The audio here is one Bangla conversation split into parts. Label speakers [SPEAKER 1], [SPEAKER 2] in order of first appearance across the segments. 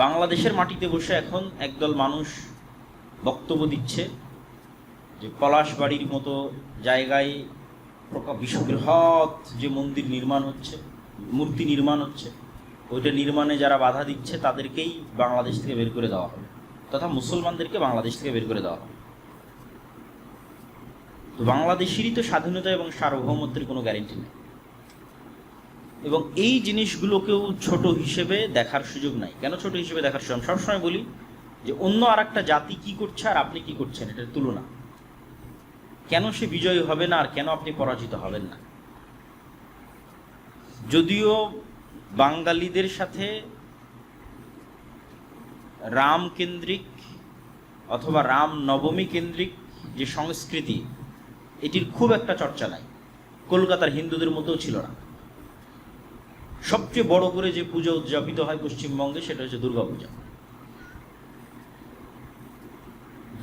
[SPEAKER 1] বাংলাদেশের মাটিতে বসে এখন একদল মানুষ বক্তব্য দিচ্ছে যে পলাশবাড়ির মতো জায়গায় বিশ্ববৃহৎ যে মন্দির নির্মাণ হচ্ছে, মূর্তি নির্মাণ হচ্ছে, ওইটা নির্মাণে যারা বাধা দিচ্ছে তাদেরকেই বাংলাদেশ থেকে বের করে দেওয়া হবে, তথা মুসলমানদেরকে বাংলাদেশ থেকে বের করে দেওয়া হবে। তো বাংলাদেশেরই তো স্বাধীনতা এবং সার্বভৌমত্বের কোনো গ্যারেন্টি নেই, এবং এই জিনিসগুলোকেও ছোট হিসেবে দেখার সুযোগ নাই। কেন ছোট হিসেবে দেখার সুযোগ? সবসময় বলি যে অন্য আর একটা জাতি কি করছে আর আপনি কি করছেন, এটার তুলনা। কেন সে বিজয়ী হবে না আর কেন আপনি পরাজিত হবেন না? যদিও বাঙালিদের সাথে রাম কেন্দ্রিক অথবা রাম নবমী কেন্দ্রিক যে সংস্কৃতি, এটির খুব একটা চর্চা নাই, কলকাতার হিন্দুদের মতোও ছিল না। সবচেয়ে বড় করে যে পূজা উদযাপিত হয় পশ্চিমবঙ্গে সেটা হচ্ছে দুর্গা পূজা।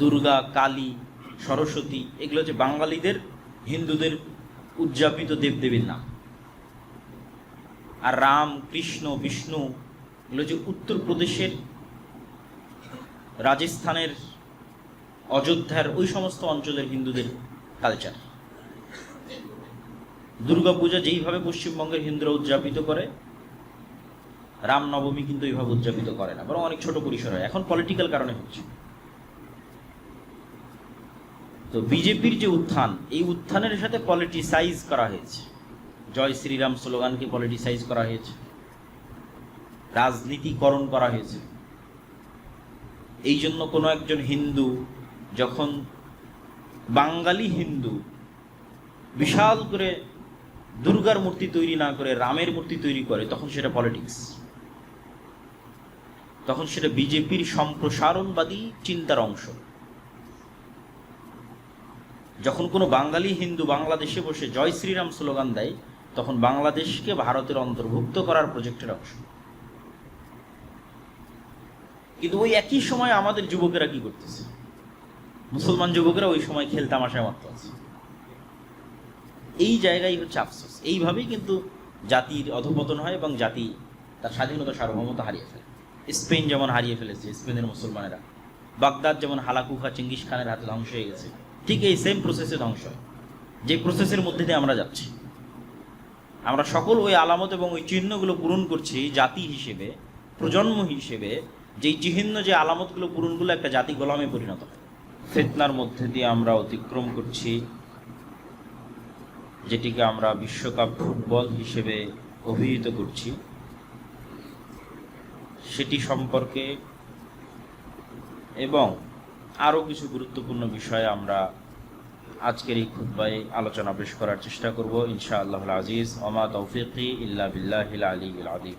[SPEAKER 1] দুর্গা, কালী, সরস্বতী, এগুলো হচ্ছে বাঙালিদের, হিন্দুদের উদযাপিত দেবদেবীর নাম। আর রাম, কৃষ্ণ, বিষ্ণু এগুলো হচ্ছে উত্তরপ্রদেশের, রাজস্থানের, অযোধ্যার ওই সমস্ত অঞ্চলের হিন্দুদের কালচার। দুর্গাপূজা যেইভাবে পশ্চিমবঙ্গের হিন্দুরা উদযাপিত করে, রামনবমী কিন্তু এইভাবে উদযাপিত করে না, বরং অনেক ছোট পরিসর হয়। এখন পলিটিক্যাল কারণে হচ্ছে। তো বিজেপির যে উত্থান, এই উত্থানের সাথে পলিটিসাইজ করা হয়েছে, জয় শ্রীরাম স্লোগানকে পলিটিসাইজ করা হয়েছে, রাজনীতিকরণ করা হয়েছে। এই জন্য কোনো একজন হিন্দু যখন, বাঙালি হিন্দু বিশাল করে দুর্গার মূর্তি তৈরি না করে রামের মূর্তি তৈরি করে, তখন সেটা পলিটিক্স, তখন সেটা বিজেপির সম্প্রসারণবাদী চিন্তার অংশ। যখন কোনো বাঙালি হিন্দু বাংলাদেশে বসে জয় শ্রীরাম স্লোগান দেয়, তখন বাংলাদেশকে ভারতের অন্তর্ভুক্ত করার প্রজেক্টের অংশ। কিন্তু ওই একই সময় আমাদের যুবকেরা কি করতেছে? মুসলমান যুবকেরা ওই সময় খেলতামাশায় মত্ত আছে। এই জায়গায় হচ্ছে আফসোস। এইভাবেই কিন্তু জাতির অধঃপতন হয় এবং জাতি তার স্বাধীনতা সার্বভৌমতা হারিয়ে ফেলে। স্পেন যেমন হারিয়ে ফেলেছে, স্পেনের মুসলমানেরা। বাগদাদ যেমন হালাকুখা চেঙ্গিস খানের হাতে ধ্বংস হয়ে গেছে, ঠিক এই সেম প্রসেসে ধ্বংস হয়, যে প্রসেসের মধ্যে দিয়ে আমরা যাচ্ছি। আমরা সকল ওই আলামত এবং ওই চিহ্নগুলো পূরণ করছি জাতি হিসেবে, প্রজন্ম হিসেবে। যেই চিহ্ন, যে আলামতগুলো পূরণগুলো একটা জাতি গোলামে পরিণত হয়। ফিতনার মধ্যে দিয়ে আমরা অতিক্রম করছি, যেটিকে আমরা বিশ্বকাপ ফুটবল হিসেবে অভিহিত করছি, সেটি সম্পর্কে এবং আরও কিছু গুরুত্বপূর্ণ বিষয়ে আমরা আজকের এই খুতবায় আলোচনা পেশ করার চেষ্টা করব ইনশাআল্লাহুল আজিজ। ওমা তৌফিকি ইল্লা বিল্লাহিল আলিয়্যিল আযীম।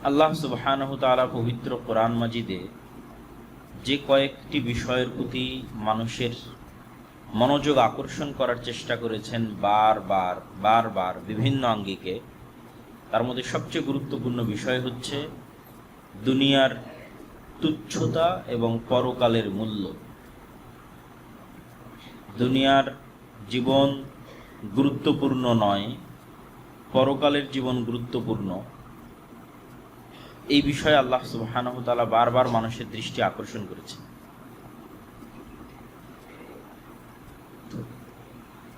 [SPEAKER 1] আল্লাহ সুবহানাহু তাআলা পবিত্র কোরআন মাজিদে যে কয়েকটি বিষয়ের প্রতি মানুষের মনোযোগ আকর্ষণ করার চেষ্টা করেছেন বারবার বিভিন্ন আঙ্গিকে, তার মধ্যে সবচেয়ে গুরুত্বপূর্ণ বিষয় হচ্ছে দুনিয়ার তুচ্ছতা এবং পরকালের মূল্য। দুনিয়ার জীবন গুরুত্বপূর্ণ নয়, পরকালের জীবন গুরুত্বপূর্ণ। এই বিষয়ে আল্লাহ সুবহানাহু তাআলা বারবার মানুষের দৃষ্টি আকর্ষণ করেছেন।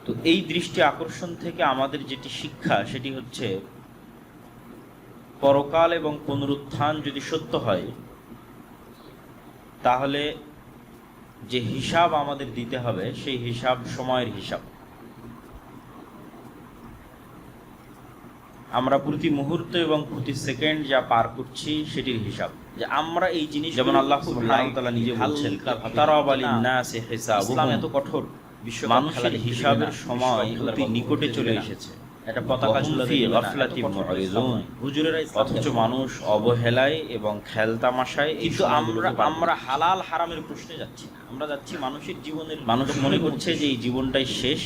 [SPEAKER 1] তো এই দৃষ্টি আকর্ষণ থেকে আমাদের যেটি শিক্ষা, সেটি হচ্ছে পরকাল এবং পুনরুত্থান যদি সত্য হয়, তাহলে যে হিসাব আমাদের দিতে হবে সেই হিসাব সময়ের হিসাব। আমরা প্রতি মুহূর্ত এবং প্রতি সেকেন্ড যা পার করছি সেটির হিসাব। যে আমরা এই জিনিস, যেমন আল্লাহ সুবহানাহু ওয়া তাআলা নিজে বলছেন, ইসলাম এত কঠোর, মানুষের হিসাবের সময় অতি নিকটে চলে এসেছে। এটা পতাকা ঝুলাতে হুজুরেরা, অথচ মানুষ অবহেলায় এবং খেলতামাশায়। কিন্তু আমরা হালাল হারামের প্রশ্নে যাচ্ছি না, আমরা যাচ্ছি মানুষের জীবনের। মানুষ মনে করছে যে এই জীবনটাই শেষ।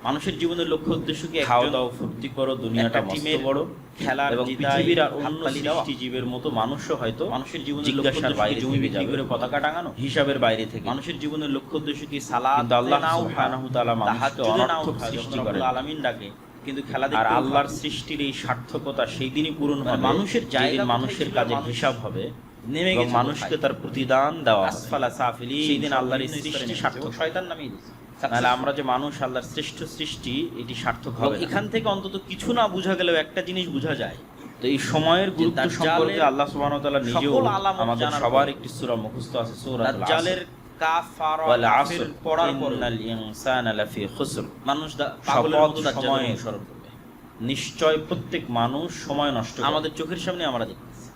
[SPEAKER 1] মানুষের জীবনের লক্ষ্য উদ্দেশ্য কি? খাওয়া দাও, ফুর্তি করো, দুনিয়াটা মস্ত বড়, খেলা এবং পৃথিবীর আর অন্য সৃষ্টিজীবের মতো মানুষও হয়তো মানুষের জীবনের জিজ্ঞাসার বাইরে জমি বিক্রি করে পতাকা টাঙানো, হিসাবের বাইরে থেকে। মানুষের জীবনের লক্ষ্য উদ্দেশ্য কি? সালাত। আল্লাহ সুবহানাহু ওয়া তাআলা মানুষকে অনর্থক সৃষ্টি করে, আলামিন ডাকে কিন্তু খেলা দেখতে, আর আল্লাহর সৃষ্টির এই সার্থকতা সেই দিনই পূরণ হবে মানুষের জায়গা, মানুষের কাজের হিসাব হবে, নেমে গেছে মানুষকে তার প্রতিদান দেওয়া আসফালা সাফিলিন, সেই দিন আল্লাহর এই সৃষ্টি সার্থক, শয়তান নামেই দিয়েছে। তাহলে আমরা যে মানুষ, আল্লাহর শ্রেষ্ঠ সৃষ্টি, এটি সার্থক হবে। এখান থেকে অন্তত কিছু না বোঝা গেলেও একটা জিনিস বোঝা যায়, তো এই সময়ের গুরুত্ব সম্পর্কে আল্লাহ সুবহানাহু ওয়া তাআলা নিজেও আমাদের সবার একটি সূরা মুখস্থ আছে, সূরা দাজ্জালের কাফার ওয়াল আসর পড়ার পর ইন্নাল ইনসানা লাফি খুসর, মানুষ পাগলের মতো দাজ্জালের অনুসরণ করবে, নিশ্চয় প্রত্যেক মানুষ সময় নষ্ট করে। আমাদের চোখের সামনে আমরা দেখতেছি।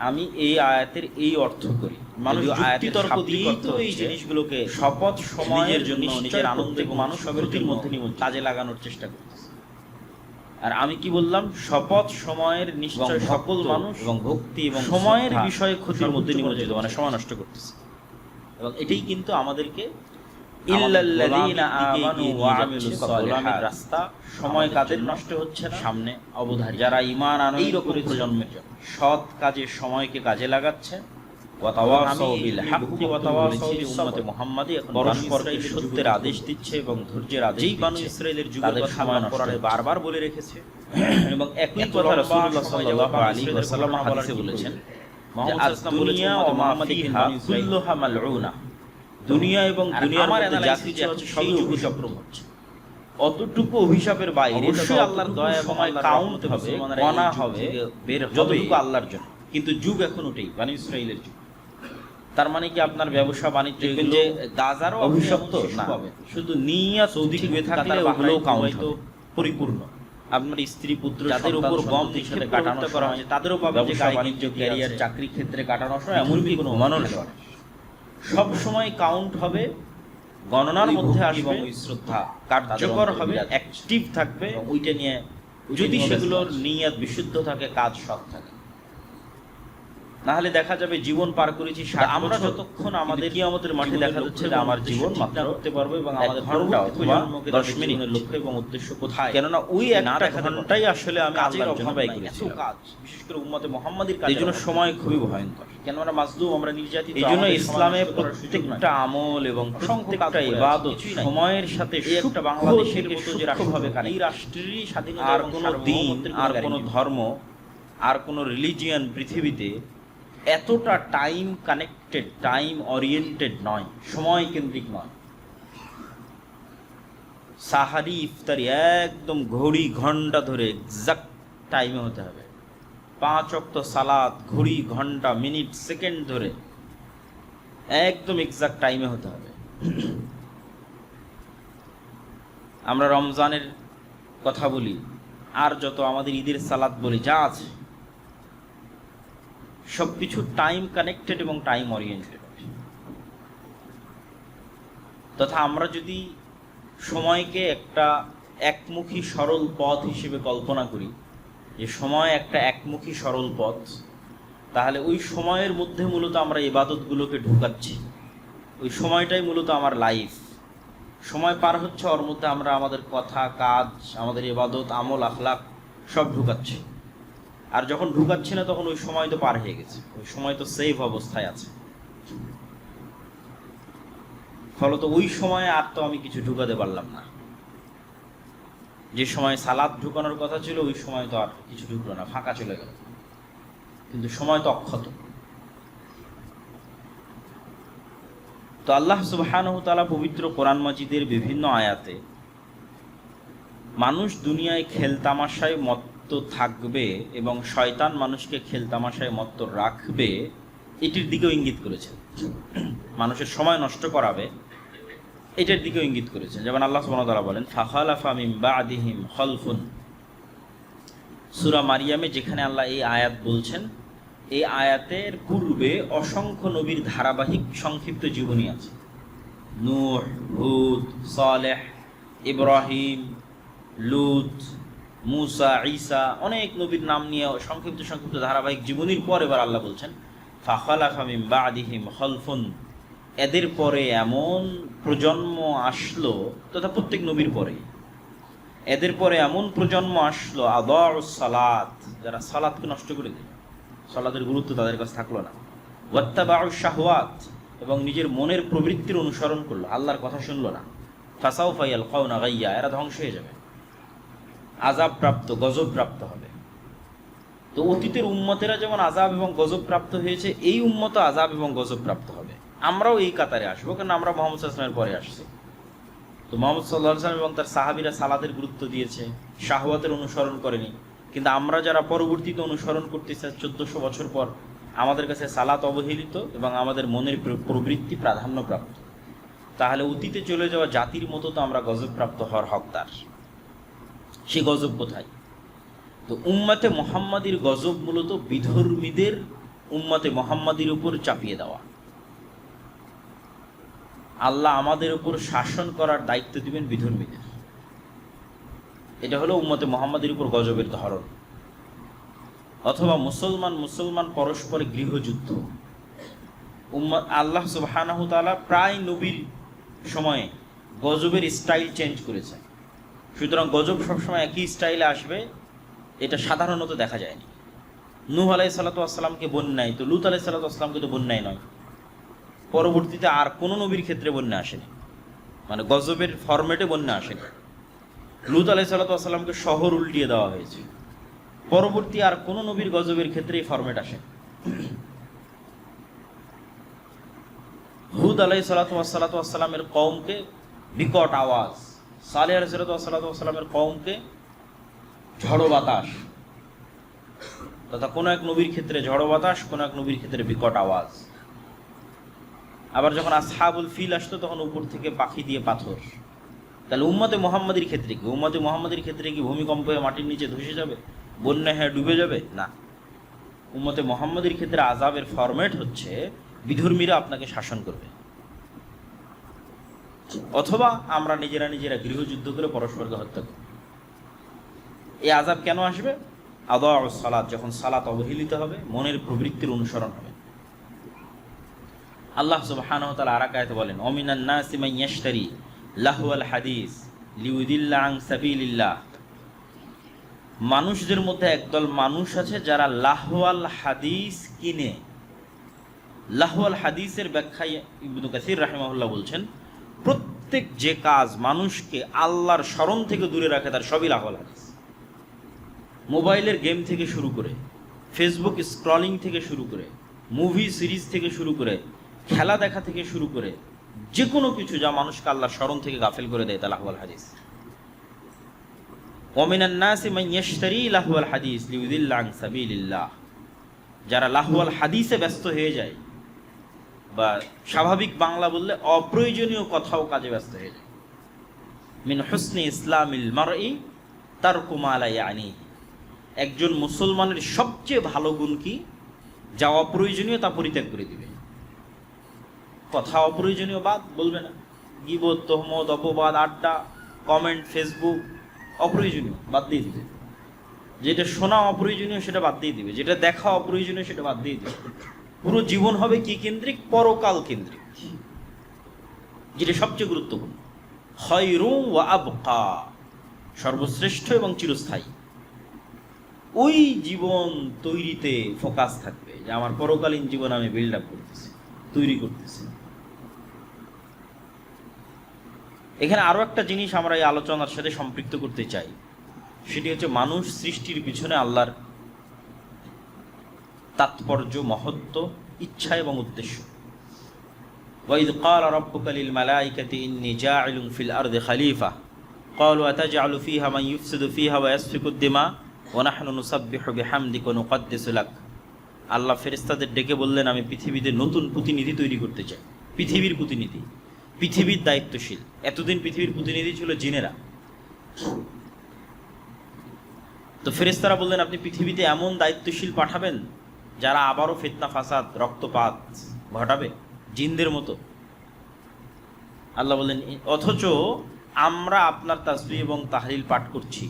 [SPEAKER 1] আমি এই আয়াতের এই অর্থ করি, মানুষ যুক্তি তর্ক দিয়ে তো এই জিনিসগুলোকে শপথ সময়ের জন্য নিজের আনন্দ এবং মানুষ সবের মধ্যে কাজে লাগানোর চেষ্টা করতেছে। আর আমি কি বললাম, শপথ সময়ের নিশ্চয় সকল মানুষ এবং ভক্তি এবং সময়ের বিষয়ে ক্ষতির মধ্যে নিমজ্জিত, মানে সময় নষ্ট করতেছে। এবং এটাই কিন্তু আমাদেরকে ইল্লাল্লাযীনা আমানু ওয়া আমিলুস সালিহাত, রাস্তা সময় কাদের নষ্ট হচ্ছে না, সামনে অবধারী যারা ঈমান আনে এই রকম প্রজন্মের জন্য সৎ কাজে সময়কে কাজে লাগাচ্ছে, ওয়া তাওয়াসাউ বিল হাক্কি ওয়া তাওয়াসাউ বিস উম্মতি মুহাম্মাদি, এখন পরস্পরকে সত্যের আদেশ দিচ্ছে এবং ধৈর্যের আদেশ দিচ্ছে। যেই বানু ইসরাঈলের যুগের কথা কোরআনে বারবার বলে রেখেছে এবং একই কথা রাসূলুল্লাহ সাল্লাল্লাহু আলাইহি ওয়াসাল্লাম হাদিসে বলেছেন যে আদ-দুনিয়া ওয়া মা ফিহা কুল্লুহা মালউনা, দুনিয়া এবং দুনিয়ার মধ্যে যা কিছু আছে সবই অভিশপ্ত হচ্ছে। অতটুকু অভিশাপের বাইরে অবশ্যই আল্লাহর দয়া এবং কাউন্ট হবে, গণনা হবে, বের হবে যতটুকু আল্লাহর জন্য। কিন্তু যুগ এখন ওটাই বনী ইসরাঈলের যুগ। তার মানে কি আপনার ব্যবসা বাণিজ্য যে গাজারও অভিশপ্ত না, শুধু নিয়াত সৌদি হয়ে থাকলে ওগুলোও কাউন্ট হবে পরিপূর্ণ। আপনার স্ত্রী পুত্র যাদের উপর বম নিক্ষেপ কাটানো করা হয় তাদেরও পাবে যে বাণিজ্য, ক্যারিয়ার, চাকরি ক্ষেত্রে কাটানোর সময় এমনকি কোনো অনুমানও নেই, সব সময় কাউন্ট হবে, গণনার মধ্যে আসবে, শ্রদ্ধা কার্যকর হবে, অ্যাক্টিভ থাকবে ওইটা নিয়ে, যদি সেগুলোর নিয়ত বিশুদ্ধ থাকে, কাজ সৎ থাকে। নাহলে দেখা যাবে জীবন পার করেছি, আমরা যতক্ষণ আমাদের কিয়ামতের মাঠে দেখা যাচ্ছে যে আমার জীবন মাত্র করতে পারবো এবং আমাদের ঘন্টা অথবা 10 মিনিটের লক্ষ্য এবং উদ্দেশ্য কোথায়, কেননা ওই একটা ঘন্টাই আসলে আমি আল্লাহর জন্য ব্যয় করেছি কাজ, বিশেষ করে উম্মতে মুহাম্মাদির কাজ। এইজন্য সময় খুবই ভয়ঙ্কর, কেন আমরা মাজলুম, আমরা নির্যাতিত। এইজন্য ইসলামে প্রত্যেকটা আমল এবং প্রত্যেকটা ইবাদত সময়ের সাথে একটা বাংলাদেশের মতো যে রাষ্ট্রভাবে কানে, এই রাষ্ট্রেরই স্বাধীনতা, আর কোনো দিন, আর কোনো ধর্ম, আর কোনো রিলিজিয়ান পৃথিবীতে এতটা টাইম কানেক্টেড, টাইম ওরিয়েন্টেড নয়, সময় কেন্দ্রিক নয়। সাহারি, ইফতারি একদম ঘড়ি ঘন্টা ধরে এক্সাক্ট টাইমে হতে হবে। 5 ওয়াক্ত সালাত ঘড়ি ঘন্টা মিনিট সেকেন্ড ধরে একদম এক্সাক্ট টাইমে হতে হবে। আমরা রমজানের কথা বলি, আর যত আমাদের ঈদের সালাত বলি, যা আছে সবকিছু টাইম কানেক্টেড এবং টাইম ওরিয়েন্টেড। তথা আমরা যদি সময়কে একটা একমুখী সরল পথ হিসেবে কল্পনা করি, যে সময় একটা একমুখী সরল পথ, তাহলে ওই সময়ের মধ্যে মূলত আমরা ইবাদতগুলোকে ঢুকাচ্ছি। ওই সময়টাই মূলত আমার লাইফ। সময় পার হচ্ছে, ওর মধ্যে আমরা আমাদের কথা, কাজ, আমাদের ইবাদত, আমল, আখলাক সব ঢুকাচ্ছি। আর যখন ঢুকাচ্ছি না তখন ওই সময় তো পার হয়ে গেছে, ওই সময় তো সেভ অবস্থায় আছে। ফলত ওই সময় আর তো আমি কিছু ঢুকাতে পারলাম না। যে সময় সালাত ঢুকানোর কথা ছিল ওই সময় তো আর কিছু ঢুকলো না, ফাঁকা চলে গেল। কিন্তু সময় তো অক্ষত। তো আল্লাহ সুবহানাহু ওয়া তাআলা পবিত্র কোরআন মাজিদের বিভিন্ন আয়াতে মানুষ দুনিয়ায় খেলতামাশায় মত্ত থাকবে এবং শয়তান মানুষকে খেলতামাশায় মত্ত রাখবে, এটির দিকেও ইঙ্গিত করেছেন। মানুষের সময় নষ্ট করাবে, এটার দিকেও ইঙ্গিত করেছেন। যেমন আল্লাহ সুবহানাহু ওয়া তাআলা বলেন, ফাখালাফা মিন বা'দিহিম খালফুন। সূরা মারিয়ামে যেখানে আল্লাহ এই আয়াত বলছেন, এই আয়াতের পূর্বে অসংখ্য নবীর ধারাবাহিক সংক্ষিপ্ত জীবনী আছে। নূহ, হুদ, সালেহ, ইব্রাহিম, লূত, মুসা, ঈসা, অনেক নবীর নাম নিয়ে সংক্ষিপ্ত সংক্ষিপ্ত ধারাবাহিক জীবনীর পর এবার আল্লাহ বলছেন, ফাখালাফা মিন বা'দিহিম খালফুন। এদের পরে এমন প্রজন্ম আসলো, তথা প্রত্যেক নবীর পরে এদের পরে এমন প্রজন্ম আসলো, আদাউস সালাত, যারা সালাতকে নষ্ট করে দিল, সালাতের গুরুত্ব তাদের কাছে থাকলো না। ওয়াত্তাবাউশ শাহওয়াত, এবং নিজের মনের প্রবৃত্তির অনুসরণ করলো, আল্লাহর কথা শুনলো না। ফাসাউফা ইয়ালকাউনা গাইয়া, এরা ধ্বংস হয়ে যাবে। আযাব প্রাপ্ত, গজব প্রাপ্ত হবে। তো অতীতের উম্মতেরা যেমন আযাব এবং গজব প্রাপ্ত হয়েছে, এই উম্মত আযাব এবং গজব প্রাপ্ত হবে। আমরাও এই কাতারে আসবো, কারণ আমরা মুহাম্মদ সাল্লাল্লাহু আলাইহি ওয়াসাল্লামের পরে আসছি। তো মুহাম্মদ সাল্লাল্লাহু আলাইহি ওয়াসাল্লাম এবং তার সাহাবীরা সালাতের গুরুত্ব দিয়েছে, শাহওয়াতের অনুসরণ করেনি। কিন্তু আমরা যারা পরবর্তীতে অনুসরণ করতেছি 1400 বছর পর, আমাদের কাছে সালাত অবহেলিত এবং আমাদের মনের প্রবৃত্তি প্রাধান্যপ্রাপ্ত। তাহলে অতীতে চলে যাওয়া জাতির মতো তো আমরা গজব প্রাপ্ত হওয়ার হকদার। সে গজব কোথায়? তো উম্মতে মুহাম্মাদির গজব মূলত বিধর্মীদের উম্মতে মুহাম্মাদির উপর চাপিয়ে দেওয়া। আল্লাহ আমাদের উপর শাসন করার দায়িত্ব দিবেন বিধর্মীদের। এটা হলো উম্মতে মুহাম্মাদির উপর গজবের ধরন। অথবা মুসলমান পরস্পর গৃহযুদ্ধ। আল্লাহ সুবহানাহু ওয়া তাআলা প্রায় নবীর সময়ে গজবের স্টাইল চেঞ্জ করেছেন। সুতরাং গজব সবসময় একই স্টাইলে আসবে, এটা সাধারণত দেখা যায়নি। নূহ আলাইহিস সালাতু ওয়াস সালামকে বন্যায়, তো লূত আলাইহিস সালাতু ওয়াস সালামকে তো বন্যায় নয়। পরবর্তীতে আর কোনো নবীর ক্ষেত্রে বন্যা আসেনি, মানে গজবের ফরম্যাটে বন্যা আসেনি। লূত আলাইহিস সালাতু ওয়াস সালামকে শহর উল্টিয়ে দেওয়া হয়েছে। পরবর্তী আর কোনো নবীর গজবের ক্ষেত্রে এই ফরম্যাট আসে। হুদ আলাইহিস সালাতু ওয়াস সালামের কওমকে বিকট আওয়াজ, সালেহ আলাইহিস সালাতু ওয়াস সালামের কওমকে ঝড়ো বাতাস, তথা কোনো এক নবীর ক্ষেত্রে ঝড়ো বাতাস, কোনো এক নবীর ক্ষেত্রে বিকট আওয়াজ। আবার যখন আসহাবুল ফিল আসতো তখন উপর থেকে পাখি দিয়ে পাথর। তাহলে উম্মতে মুহাম্মাদির ক্ষেত্রে কি? উম্মতে মুহাম্মাদির ক্ষেত্রে কি ভূমিকম্প হয়ে মাটির নিচে ধসে যাবে, বন্যা হয়ে ডুবে যাবে? না। উম্মতে মুহাম্মাদির ক্ষেত্রে আযাবের ফরম্যাট হচ্ছে বিধর্মীরা আপনাকে শাসন করবে, অথবা আমরা নিজেরা গৃহযুদ্ধ করে পরস্পরকে হত্যা করব। এই আযাব কেন আসবে? আদাউস সালাত, যখন সালাত অবহেলিত হবে, মনের প্রবৃত্তির অনুসরণ হবে। আল্লাহ সুবহানাহু ওয়া তাআলা আর এক আয়াতে বলেন, ওমিনান নাসি মান ইয়াশতারি লাহওয়াল হাদিস লিউদিল্লা আন সাবিলিল্লাহ। মানুষদের মধ্যে একদল মানুষ আছে যারা লাহওয়াল হাদিস কিনে। লাহওয়াল হাদিসের ব্যাখ্যায় ইবনে কাসির রাহিমাহুল্লাহ বলছেন, প্রত্যেক যে কাজ মানুষকে আল্লাহর স্মরণ থেকে দূরে রাখে তার সবই লাহওয়াল হাদিস। মোবাইলের গেম থেকে শুরু করে, ফেসবুক স্ক্রলিং থেকে শুরু করে, মুভি সিরিজ থেকে শুরু করে, খেলা দেখা থেকে শুরু করে, যে কোনো কিছু যা মানুষকে আল্লাহর স্মরণ থেকে গাফেল করে দেয় তা লাহওয়াল হাদিস। ওমিনান নাসি মান ইয়াশতারি লাহওয়াল হাদিস লিউদিল্লা আন সাবিলিল্লাহ। যারা লাহওয়াল হাদিসে ব্যস্ত হয়ে যায়, বা স্বাভাবিক বাংলা বললে অপ্রয়োজনীয় কথা ও কাজে ব্যস্ত হয়ে যায়। মিন হুসনি ইসলামিল মারই তারকু মা লা ইয়ানি। একজন মুসলমানের সবচেয়ে ভালো গুণ কি? যা অপ্রয়োজনীয় তা পরিত্যাগ করে দিবে। কথা অপ্রয়োজনীয় বাদ বলবে না। গীবত, তোহমত, অপবাদ, আড্ডা, কমেন্ট, ফেসবুক অপ্রয়োজনীয় বাদ দিয়ে দিবে। যেটা শোনা অপ্রয়োজনীয় সেটা বাদ দিয়ে দিবে। যেটা দেখা অপ্রয়োজনীয় সেটা বাদ দিয়ে দিবে। পুরো জীবন হবে কি কেন্দ্রিক? পরকাল কেন্দ্রিক, যেটা সবচেয়ে গুরুত্বপূর্ণ। খায়রু ওয়া আবকা, সর্বশ্রেষ্ঠ এবং চিরস্থায়ী। ওই জীবন তৈরিতে ফোকাস থাকবে, যে আমার পরকালীন জীবন আমি বিল্ড আপ করতেছি, তৈরি করতেছি। এখানে আরো একটা জিনিস আমরা এই আলোচনার সাথে সম্পৃক্ত করতে চাই, সেটি হচ্ছে মানুষ সৃষ্টির পিছনে আল্লাহর তাৎপর্য, মহত্ব, ইচ্ছা এবং উদ্দেশ্য। ওয়াইদ ক্বালা রাব্বুকা লিল মালাইকাতি ইন্নী জাইলুন ফিল আরদি খলিফা ক্বালু আতাজআলু ফিহা মান ইউফসিদু ফিহা ওয়া ইয়াসফিকুদ দিমা ওয়া নাহনু নুসাব্বিহু বিহামদিকা ওয়া নুকদ্দিসু লাক। আল্লাহ ফেরেশতাদের ডেকে বললেন, আমি পৃথিবীতে নতুন প্রতিনিধি তৈরি করতে চাই। পৃথিবীর প্রতিনিধি, পৃথিবীর দায়িত্বশীল। এতদিন পৃথিবীর প্রতিনিধি ছিল জিনেরা। তো ফেরেশতারা বললেন, আপনি পৃথিবীতে এমন দায়িত্বশীল পাঠাবেন যারা আবারও ফিতনা, ফাসাদ, রক্তপাত ঘটাবে, জিনদের মতো। আল্লাহ বললেন, অথচ আমরা আপনার তাসবিহ এবং তাহলিল পাঠ করছি।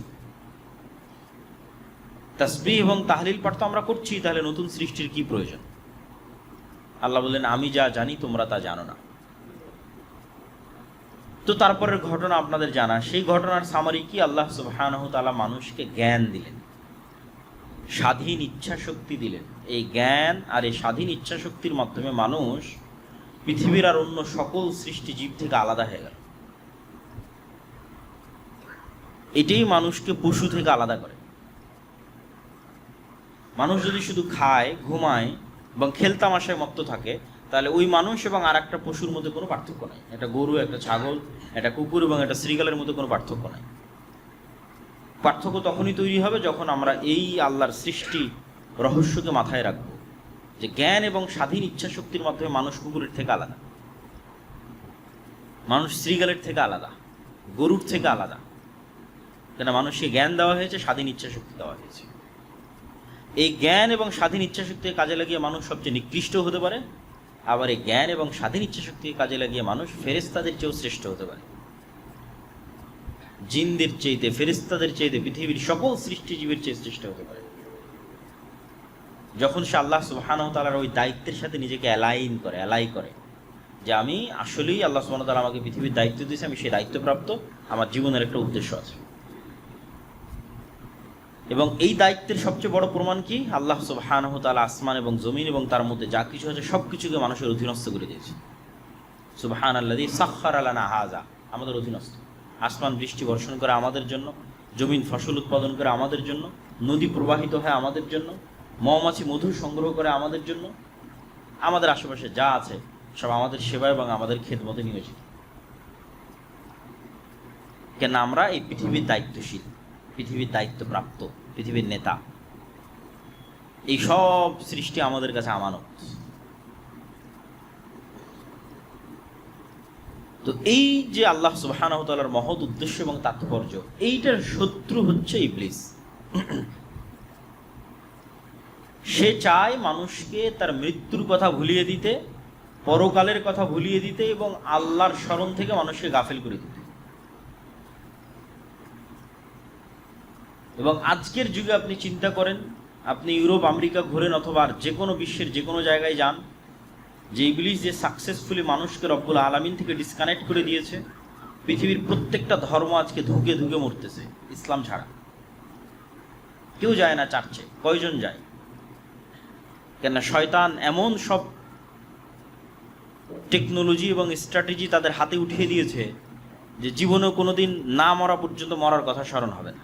[SPEAKER 1] তাসবিহ এবং তাহলিল পাঠ তো আমরা করছি, তাহলে নতুন সৃষ্টির কি প্রয়োজন? আল্লাহ বললেন, আমি যা জানি তোমরা তা জানো না। তো তারপরের ঘটনা আপনাদের জানা। সেই ঘটনার সামারি কি? আল্লাহ সুবহানাহু ওয়া তাআলা মানুষকে জ্ঞান দিলেন, স্বাধীন ইচ্ছা শক্তি দিলেন। এই জ্ঞান আর এই স্বাধীন ইচ্ছা শক্তির মাধ্যমে মানুষ পৃথিবীর আর অন্য সকল সৃষ্টি জীব থেকে আলাদা হয়ে গেল। এটাই মানুষকে পশু থেকে আলাদা করে। মানুষ যদি শুধু খায়, ঘুমায় এবং খেলতামাশায় মত্ত থাকে, তাহলে ওই মানুষ এবং আর একটা পশুর মধ্যে কোনো পার্থক্য নাই। একটা গরু, একটা ছাগল, একটা কুকুর এবং একটা শ্রীগালের মধ্যে কোনো পার্থক্য নাই। পার্থক্য তখনই তৈরি হবে যখন আমরা এই আল্লাহর সৃষ্টি রহস্যকে মাথায় রাখবো, যে জ্ঞান এবং স্বাধীন ইচ্ছা শক্তির মাধ্যমে মানুষ কুকুরের থেকে আলাদা, মানুষ শ্রীগালের থেকে আলাদা, গরুর থেকে আলাদা। কেন? মানুষকে জ্ঞান দেওয়া হয়েছে, স্বাধীন ইচ্ছা শক্তি দেওয়া হয়েছে। এই জ্ঞান এবং স্বাধীন ইচ্ছা শক্তিকে কাজে লাগিয়ে মানুষ সবচেয়ে নিকৃষ্ট হতে পারে, আবার এই জ্ঞান এবং স্বাধীন ইচ্ছা শক্তিকে কাজে লাগিয়ে মানুষ ফেরেশতাদের চেয়েও শ্রেষ্ঠ হতে পারে। জিনদের চাইতে, ফেরেশতাদের চাইতে, পৃথিবীর সকল সৃষ্টিজীবীর চেয়ে শ্রেষ্ঠ হতে পারে, যখন সে আল্লাহ সুবহানাহু ওয়া তাআলার ওই দায়িত্বের সাথে নিজেকে অ্যালাই করে যে আমি আসলেই আল্লাহ সুবহানাহু ওয়া তাআলা আমাকে পৃথিবীর দায়িত্ব দিয়েছে, আমি সেই দায়িত্বপ্রাপ্ত, আমার জীবনের একটা উদ্দেশ্য আছে। এবং এই দায়িত্বের সবচেয়ে বড় প্রমাণ কি? আল্লাহ সুবহানাহু ওয়া তাআলা আসমান এবং জমিন এবং তার মধ্যে যা কিছু আছে সব কিছুকে মানুষের অধীনস্থ করে দিয়েছে। সুবহানাল্লাযী সাখখারা লানা হাযা, আমাদের অধীনস্থ। আসমান বৃষ্টি বর্ষণ করে আমাদের জন্য, জমিন ফসল উৎপাদন করে আমাদের জন্য, নদী প্রবাহিত হয় আমাদের জন্য, মৌমাছি মধু সংগ্রহ করে আমাদের জন্য, আমাদের আশেপাশে যা আছে সব আমাদের সেবা এবং আমাদের খেদমতে নিয়োজিত। কেন? আমরা এই পৃথিবীর দায়িত্বশীল, পৃথিবীর দায়িত্বপ্রাপ্ত, পৃথিবীর নেতা। এই সব সৃষ্টি আমাদের কাছে আমানত। তো এই যে আল্লাহ সুবহানাহু ওয়া তাআলার মহৎ উদ্দেশ্য এবং তাৎপর্য, এইটার শত্রু হচ্ছে ইবলিস। সে চায় মানুষকে তার মৃত্যুর কথা ভুলিয়ে দিতে, পরকালের কথা ভুলিয়ে দিতে এবং আল্লাহর স্মরণ থেকে মানুষকে গাফেল করে দিতে। এবং আজকের যুগে আপনি চিন্তা করেন, আপনি ইউরোপ, আমেরিকা ঘুরেন অথবা যে কোনো বিশ্বের যে কোনো জায়গায় যান, যে ইবলিস যে সাকসেসফুলি মানুষকে রব্বুল আলামিন থেকে ডিসকানেক্ট করে দিয়েছে, পৃথিবীর প্রত্যেকটা ধর্ম আজকে ধুকে ধুকে মরতেছে ইসলাম ছাড়া। কেউ যায় না চার্চে, কয়জন যায়? কেননা শয়তান এমন সব টেকনোলজি এবং স্ট্র্যাটেজি তাদের হাতে উঠিয়ে দিয়েছে যে জীবনেও কোনোদিন না মরা পর্যন্ত মরার কথা স্মরণ হবে না।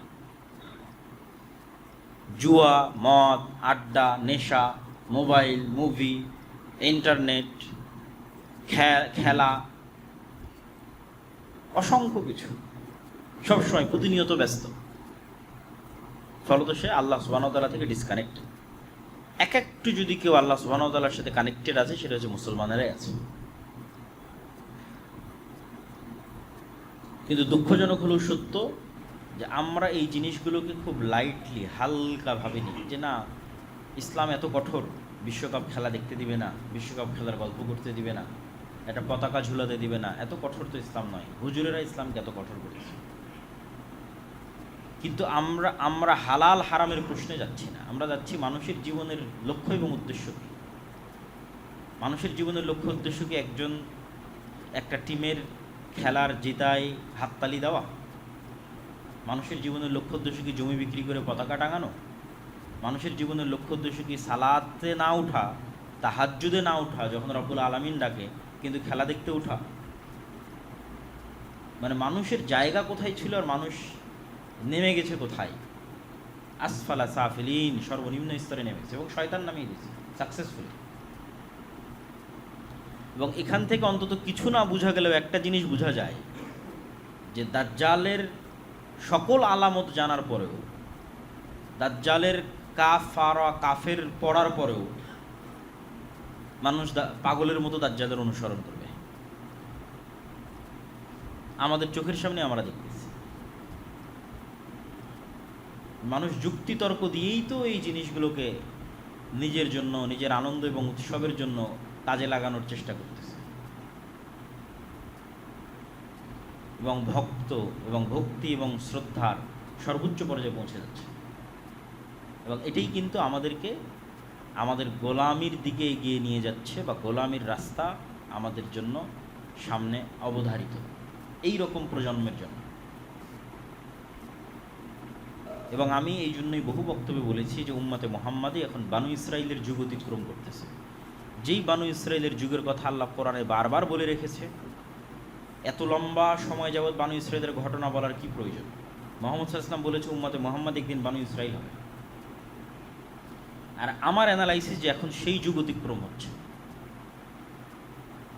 [SPEAKER 1] জুয়া, মদ, আড্ডা, নেশা, মোবাইল, মুভি, ইন্টারনেট, খেলা, অসংখ্য কিছু, সবসময় প্রতিনিয়ত ব্যস্ত। ফলত সে আল্লাহ সুবহানাহু ওয়া তাআলা থেকে ডিসকানেক্ট। একটু যদি কেউ আল্লাহ সুবহানাহু ওয়া তাআলার সাথে কানেক্টেড আছে, সেটা হচ্ছে মুসলমানেরাই আছে। কিন্তু দুঃখজনক হলেও সত্য যে আমরা এই জিনিসগুলোকে খুব লাইটলি, হালকা ভাবিনি, যে না ইসলাম এত কঠোর, বিশ্বকাপ খেলা দেখতে দিবে না, বিশ্বকাপ খেলার গল্প করতে দিবে না, একটা পতাকা ঝুলাতে দিবে না, এত কঠোর তো ইসলাম নয়। হুজুরেরা ইসলামকে এত কঠোর করেছে। কিন্তু আমরা হালাল হারামের প্রশ্নে যাচ্ছি না, আমরা যাচ্ছি মানুষের জীবনের লক্ষ্য এবং উদ্দেশ্য কি। মানুষের জীবনের লক্ষ্য উদ্দেশ্য কি একটা টিমের খেলার জেতায় হাততালি দেওয়া? মানুষের জীবনের লক্ষ্য উদ্দেশ্য কি জমি বিক্রি করে পতাকা টাঙানো? মানুষের জীবনের লক্ষ্য উদ্দেশ্য কি সালাতে না উঠা, তাহাজ্জুদে না উঠা যখন রব্বুল আলামিন ডাকে, কিন্তু খেলা দেখতে উঠা? মানে মানুষের জায়গা কোথায় ছিল আর মানুষ নেমে গেছে কোথায়? আসফালা সাফিলিন, সর্বনিম্ন স্তরে নেমেছে এবং শয়তান নামিয়ে দিয়েছে সাকসেসফুলি। এবং এখান থেকে অন্তত কিছু না বোঝা গেলেও একটা জিনিস বোঝা যায়, যে দাজ্জালের সকল আলামত জানার পরেও, দাজ্জালের কাফের পড়ার পরেও মানুষ পাগলের মতো দাজ্জালের অনুসরণ করবে। আমাদের চোখের সামনে আমরা দেখতেছি। মানুষ যুক্তি তর্ক দিয়েই তো এই জিনিসগুলোকে নিজের জন্য, নিজের আনন্দ এবং উৎসবের জন্য কাজে লাগানোর চেষ্টা করতেছে, এবং ভক্তি এবং শ্রদ্ধার সর্বোচ্চ পর্যায়ে পৌঁছে যাচ্ছে। এবং এটাই কিন্তু আমাদেরকে আমাদের গোলামির দিকে এগিয়ে নিয়ে যাচ্ছে, বা গোলামির রাস্তা আমাদের জন্য সামনে অবধারিত এই রকম প্রজন্মের জন্য। এবং আমি এই জন্যই বহু বক্তব্যে বলেছি যে উম্মতে মুহাম্মাদি এখন বানু ইসরাইলের যুগ অতিক্রম করতেছে। যেই বানু ইসরাইলের যুগের কথা আল্লাহ কোরআনে বারবার বলে রেখেছে, এত লম্বা সময় যাবৎ বানু ইসরাইলের ঘটনা বলার কি প্রয়োজন? মুহাম্মদ সাল্লাল্লাহু আলাইহি ওয়াসাল্লাম বলেছে উম্মতে মুহাম্মদ একদিন বানু ইসরাইল হবে। আর আমার অ্যানালাইসিস যে এখন সেই যুগ অতিক্রম হচ্ছে।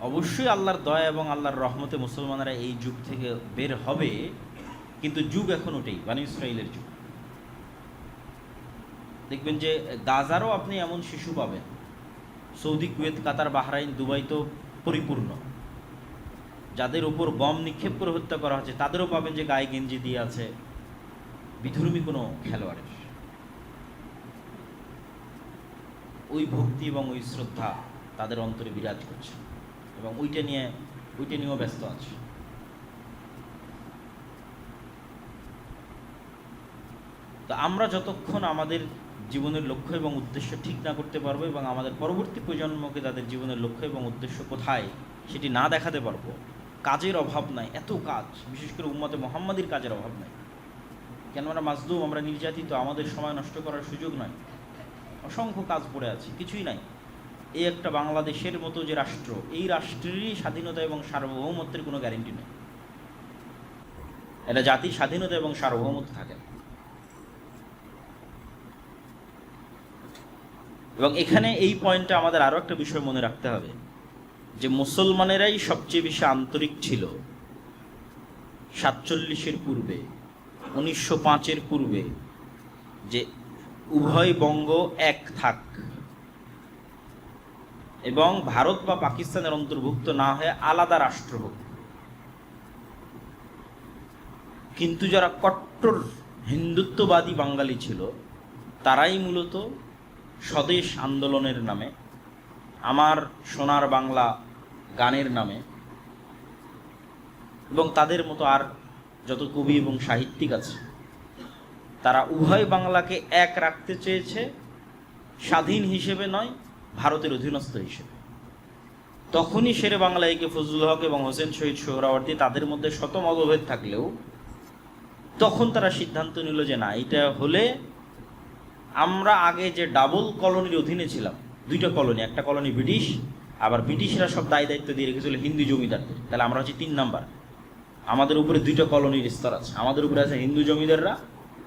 [SPEAKER 1] অবশ্যই আল্লাহর দয়া এবং আল্লাহর রহমতে মুসলমানরা এই যুগ থেকে বের হবে, কিন্তু যুগ এখন ওটাই, বানু ইসরাইলের যুগ। দেখবেন যে গাজারও আপনি এমন শিশু পাবেন, সৌদি, কুয়েত, কাতার, বাহরাইন, দুবাই তো পরিপূর্ণ, যাদের উপর বম নিক্ষেপ করে হত্যা করা হচ্ছে, তাদেরও পাবেন যে গায়ে গেঞ্জি দিয়ে আছে বিধর্মী কোনো খেলোয়াড়ের। ওই ভক্তি এবং ওই শ্রদ্ধা তাদের অন্তরে বিরাজ করছে এবং ওইটা নিয়েও ব্যস্ত আছে। তো আমরা যতক্ষণ আমাদের জীবনের লক্ষ্য এবং উদ্দেশ্য ঠিক না করতে পারবো এবং আমাদের পরবর্তী প্রজন্মকে তাদের জীবনের লক্ষ্য এবং উদ্দেশ্য কোথায় সেটি না দেখাতে পারবো, কাজের অভাব নাই, এত কাজ, বিশেষ করে উম্মতে মুহাম্মাদির কাজের অভাব নাই। কেন আমরা মাজলুম, আমরা নির্যাতিত, আমাদের সময় নষ্ট করার সুযোগ নাই, অসংখ্য কাজ পড়ে আছে, কিছুই নাই। এই একটা বাংলাদেশের মতো যে রাষ্ট্র, এই রাষ্ট্রেরই স্বাধীনতা এবং সার্বভৌমত্বের কোনো গ্যারেন্টি নেই। এটা জাতির স্বাধীনতা এবং সার্বভৌমত্ব থাকে। এবং এখানে এই পয়েন্টে আমাদের আরও একটা বিষয় মনে রাখতে হবে যে মুসলমানেরাই সবচেয়ে বেশি আন্তরিক ছিল 47-এর পূর্বে, 1905-এর পূর্বে, যে উভয় বঙ্গ এক থাক এবং ভারত বা পাকিস্তানের অন্তর্ভুক্ত না হয়ে আলাদা রাষ্ট্র হোক। কিন্তু যারা কট্টর হিন্দুত্ববাদী বাঙালি ছিল, তারাই মূলত স্বদেশ আন্দোলনের নামে, আমার সোনার বাংলা গানের নামে, এবং তাদের মতো আর যত কবি এবং সাহিত্যিক আছে, তারা উভয় বাংলাকে এক রাখতে চেয়েছে, স্বাধীন হিসেবে নয়, ভারতের অধীনস্থ হিসেবে। তখনই শেরে বাংলা একে ফজলুল হক এবং হোসেন শহীদ সোহরাওয়ার্দী, তাদের মধ্যে শত মতভেদ থাকলেও তখন তারা সিদ্ধান্ত নিল যে না, এটা হলে আমরা আগে যে ডাবল কলোনির অধীনে ছিলাম, দুইটা কলোনি, একটা কলোনি ব্রিটিশ, আবার ব্রিটিশরা সব দায় দায়িত্ব দিয়ে রেখেছিল হিন্দু জমিদারদের, তাহলে আমরা হচ্ছে 3 নাম্বার। আমাদের উপরে দুইটা কলোনির স্তর আছে, আমাদের উপরে আছে হিন্দু জমিদাররা,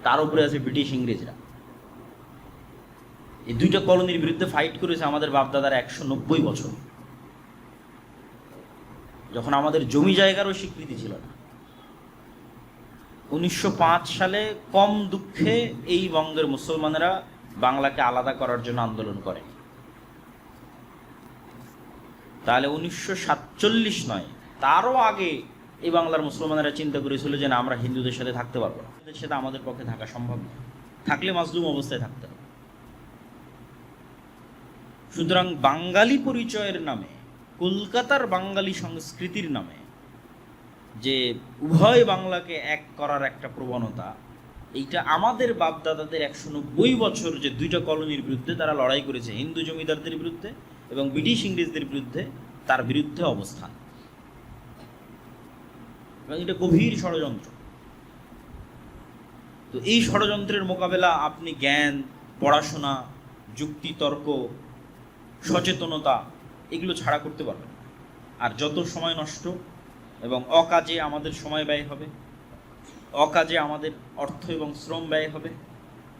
[SPEAKER 1] তার উপরে আছে ব্রিটিশ ইংরেজরা। এই দুইটা কলোনির বিরুদ্ধে ফাইট করেছে আমাদের বাপদাদারা 190 বছর, যখন আমাদের জমি জায়গারও স্বীকৃতি ছিল না। 1905 সালে কম দুঃখে এই বঙ্গের মুসলমানেরা বাংলাকে আলাদা করার জন্য আন্দোলন করে। তাহলে 1947 নয়, তারও আগে এই বাংলার মুসলমানেরা চিন্তা করেছিল যে না, আমরা হিন্দুদের সাথে থাকতে পারবো না, এদের সাথে আমাদের পক্ষে থাকা সম্ভব নয়, থাকলে মাজলুম অবস্থায় থাকতে হবে। সুতরাং বাঙালি পরিচয়ের নামে, কলকাতার বাঙালি সংস্কৃতির নামে যে উভয় বাংলাকে এক করার একটা প্রবণতা, এইটা আমাদের বাপদাদাদের 190 বছর যে দুইটা কলোনির বিরুদ্ধে তারা লড়াই করেছে, হিন্দু জমিদারদের বিরুদ্ধে এবং ব্রিটিশ ইংরেজদের বিরুদ্ধে, তার বিরুদ্ধে অবস্থান। এবং এটা গভীর ষড়যন্ত্র। তো এই ষড়যন্ত্রের মোকাবেলা আপনি জ্ঞান, পড়াশোনা, যুক্তি, তর্ক, সচেতনতা এগুলো ছাড়া করতে পারবেন। আর যত সময় নষ্ট এবং অকাজে আমাদের সময় ব্যয় হবে, অকাজে আমাদের অর্থ এবং শ্রম ব্যয় হবে,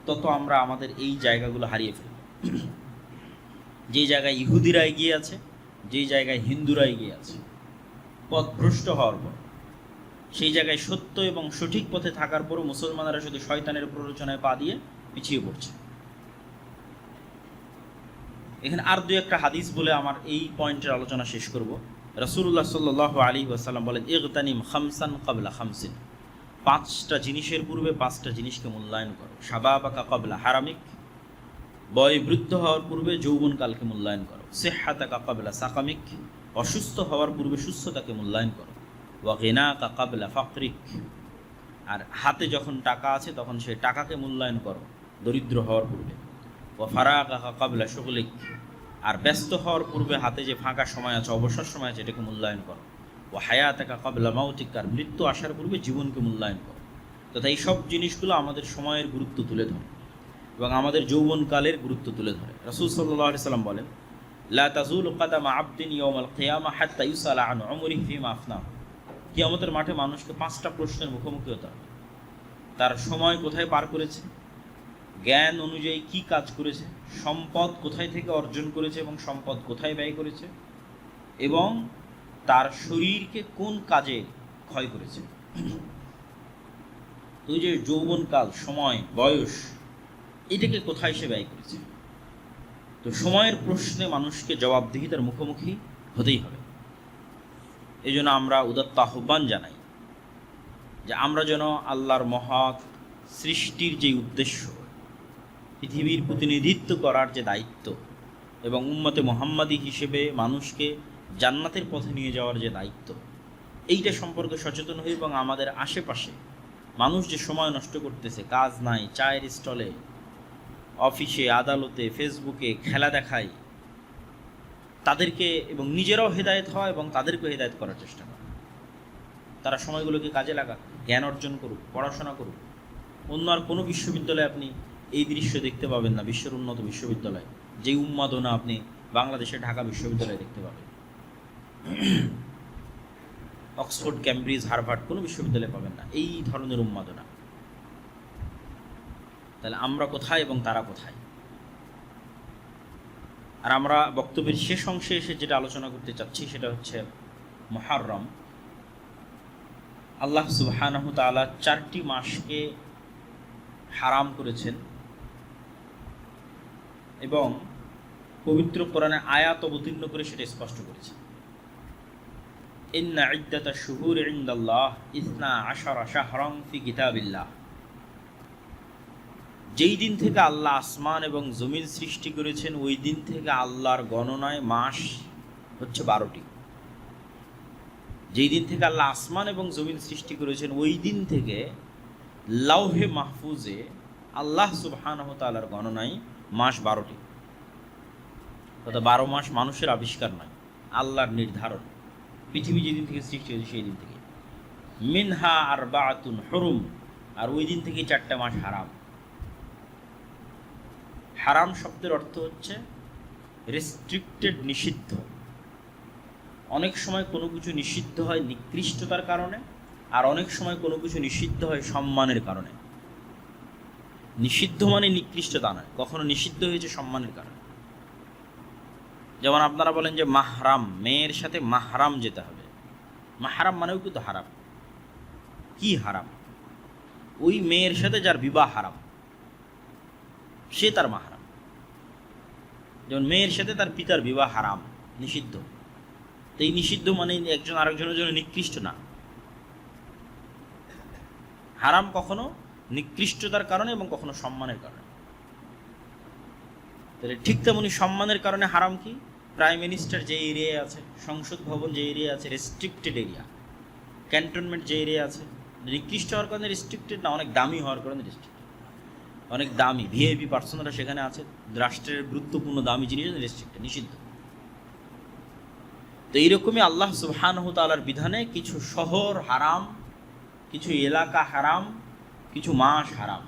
[SPEAKER 1] তত আমরা আমাদের এই জায়গাগুলো হারিয়ে ফেলব। যেই জায়গায় ইহুদিরা এগিয়ে আছে, যেই জায়গায় হিন্দুরা এগিয়ে আছে পথভ্রষ্ট হওয়ার পর, সেই জায়গায় সত্য এবং সঠিক পথে থাকার পরও মুসলমানরা শুধু শয়তানের প্ররোচনায় পা দিয়ে পিছিয়ে পড়ছে। এখানে আর 2-1টা হাদিস বলে আমার এই পয়েন্টের আলোচনা শেষ করব। রাসূলুল্লাহ সাল্লাল্লাহু আলাইহি ওয়াসাল্লাম বলেন, ইগতানিম খামসান ক্বাবলা খামসিন, 5টা জিনিসের পূর্বে 5টা জিনিসকে মূল্যায়ন করো। শাবাবাকা ক্বাবলা হারামিক, বয় বৃদ্ধ হওয়ার পূর্বে যৌবনকালকে মূল্যায়ন করো। সিহহাতাকা ক্বাবলা সাকামিক, অসুস্থ হওয়ার পূর্বে সুস্থতাকে মূল্যায়ন করো। ওয়া গিনাকা ক্বাবলা ফাকরিক, আর হাতে যখন টাকা আছে তখন সেই টাকাকে মূল্যায়ন করো দরিদ্র হওয়ার পূর্বে। ওয়া ফারাগাকা ক্বাবলা শুগলিক, আর ব্যস্ত হওয়ার পূর্বে হাতে যে ফাঁকা সময় আছে, অবসর সময় আছে, এটাকে মূল্যায়ন করো। ওয়া হায়াতাকা ক্বাবলা মাউতিক, আর মৃত্যু আসার পূর্বে জীবনকে মূল্যায়ন করো। তথা এই সব জিনিসগুলো আমাদের সময়ের গুরুত্ব তুলে ধরে এবং আমাদের যৌবনকালের গুরুত্ব তুলে ধরে। রাসূল সাল্লাল্লাহু আলাইহি সাল্লাম বলেন, লা তাযুলু কাদামা আবদিন ইয়াওমাল কিয়ামা হাত্তা ইউসালা আন উমরিহি ফিমা আফনা। কিয়ামতের মাঠে মানুষকে 5টা প্রশ্নের মুখোমুখি হতে হবে। তার সময় কোথায় পার করেছে, জ্ঞান অনুযায়ী কি কাজ করেছে, সম্পদ কোথায় থেকে অর্জন করেছে এবং সম্পদ কোথায় ব্যয় করেছে, এবং তার শরীরকে কোন কাজে ক্ষয় করেছে। ওই যে যৌবনকাল, সময়, বয়স, এটাকে কোথায় সে ব্যয় করেছে। তো সময়ের প্রশ্নে মানুষকে জবাবদিহিতার মুখোমুখি হতেই হবে। এই জন্য আমরা উদাত্ত আহ্বান জানাই যে আমরা যেন আল্লাহর মহৎ সৃষ্টির যে উদ্দেশ্য, পৃথিবীর প্রতিনিধিত্ব করার যে দায়িত্ব এবং উম্মতে মুহাম্মাদি হিসেবে মানুষকে জান্নাতের পথে নিয়ে যাওয়ার যে দায়িত্ব, এইটা সম্পর্কে সচেতন হই এবং আমাদের আশেপাশে মানুষ যে সময় নষ্ট করতেছে, কাজ নাই, চায়ের স্টলে, অফিসে, আদালতে, ফেসবুকে খেলা দেখায়, তাদেরকে এবং নিজেরাও হেদায়েত হয় এবং তাদেরকেও হেদায়েত করার চেষ্টা করে। তারা সময়গুলোকে কাজে লাগাক, জ্ঞান অর্জন করুক, পড়াশোনা করুক। অন্য আর কোনো বিশ্ববিদ্যালয়ে আপনি এই দৃশ্য দেখতে পাবেন না, বিশ্বের উন্নত বিশ্ববিদ্যালয় যেই উন্মাদনা আপনি বাংলাদেশের ঢাকা বিশ্ববিদ্যালয়ে দেখতে পাবেন। অক্সফোর্ড, ক্যামব্রিজ, হার্ভার্ড কোনো বিশ্ববিদ্যালয়ে পাবেন না এই ধরনের উন্মাদনা। তাহলে আমরা কোথায় এবং তারা কোথায়? আর আমরা বক্তব্যের শেষ অংশে এসে যেটা আলোচনা করতে চাচ্ছি সেটা হচ্ছে মুহররম। আল্লাহ সুবহানাহু তাআলা 4টি মাসকে হারাম করেছেন এবং পবিত্র কোরআনে আয়াত অবতীর্ণ করে সেটা স্পষ্ট করেছেন। ইন্না ইদ্দাতা শুহুরি ইনদাল্লাহ 12 শাহরান ফি কিতাবিল্লাহ। যেই দিন থেকে আল্লাহ আসমান এবং জমিন সৃষ্টি করেছেন ওই দিন থেকে আল্লাহর গণনায় মাস হচ্ছে 12টি। যেই দিন থেকে আল্লাহ আসমান এবং জমিন সৃষ্টি করেছেন ওই দিন থেকে লাউহে মাহফুজে আল্লাহ সুবহানাহু তাআলার গণনায় মাস 12টি। অর্থাৎ 12 মাস মানুষের আবিষ্কার নয়, আল্লাহর নির্ধারণ। পৃথিবী যেদিন থেকে সৃষ্টি হয়েছে সেই দিন থেকে। মিনহা আরবাআতুন হুরুম, আর ওই দিন থেকে 4টা মাস হারাম। হারাম শব্দের অর্থ হচ্ছে রেস্ট্রিক্টেড, নিষিদ্ধ। অনেক সময় কোনো কিছু নিষিদ্ধ হয় নিকৃষ্টতার কারণে, আর অনেক সময় কোনো কিছু নিষিদ্ধ হয় সম্মানের কারণে। নিষিদ্ধ মানে নিকৃষ্টতা নয়, কখনো নিষিদ্ধ হয়েছে সম্মানের কারণে। যেমন আপনারা বলেন যে মাহরাম, মেয়ের সাথে মাহরাম যেতে হবে। মাহরাম মানেও কিন্তু হারাম। কি হারাম? ওই মেয়ের সাথে যার বিবাহ হারাম সে তার মাহরাম। যেমন মেয়ের সাথে তার পিতার বিবাহ হারাম, নিষিদ্ধ। তো এই নিষিদ্ধ মানে একজন আরেকজনের জন্য নিকৃষ্ট না। হারাম কখনো নিকৃষ্টতার কারণে এবং কখনো সম্মানের কারণে। তাহলে ঠিক তেমনি সম্মানের কারণে হারাম কি? প্রাইম মিনিস্টার যে এরিয়ায় আছে, সংসদ ভবন যে এরিয়া আছে, রেস্ট্রিক্টেড এরিয়া, ক্যান্টনমেন্ট যে এরিয়া আছে, নিকৃষ্ট হওয়ার কারণে রেস্ট্রিক্টেড না, অনেক দামি হওয়ার কারণে রেস্ট্রিক্টেড। অনেক দামি ভিআইপি পার্সনরা সেখানে আছে, রাষ্ট্রের গুরুত্বপূর্ণ দামি জিনিস রেস্ট্রিক্টেড, নিষিদ্ধ। তো এইরকমই আল্লাহ সুবহানাহু তাআলার বিধানে কিছু শহর হারাম, কিছু এলাকা হারাম, কিছু মাস হারাম।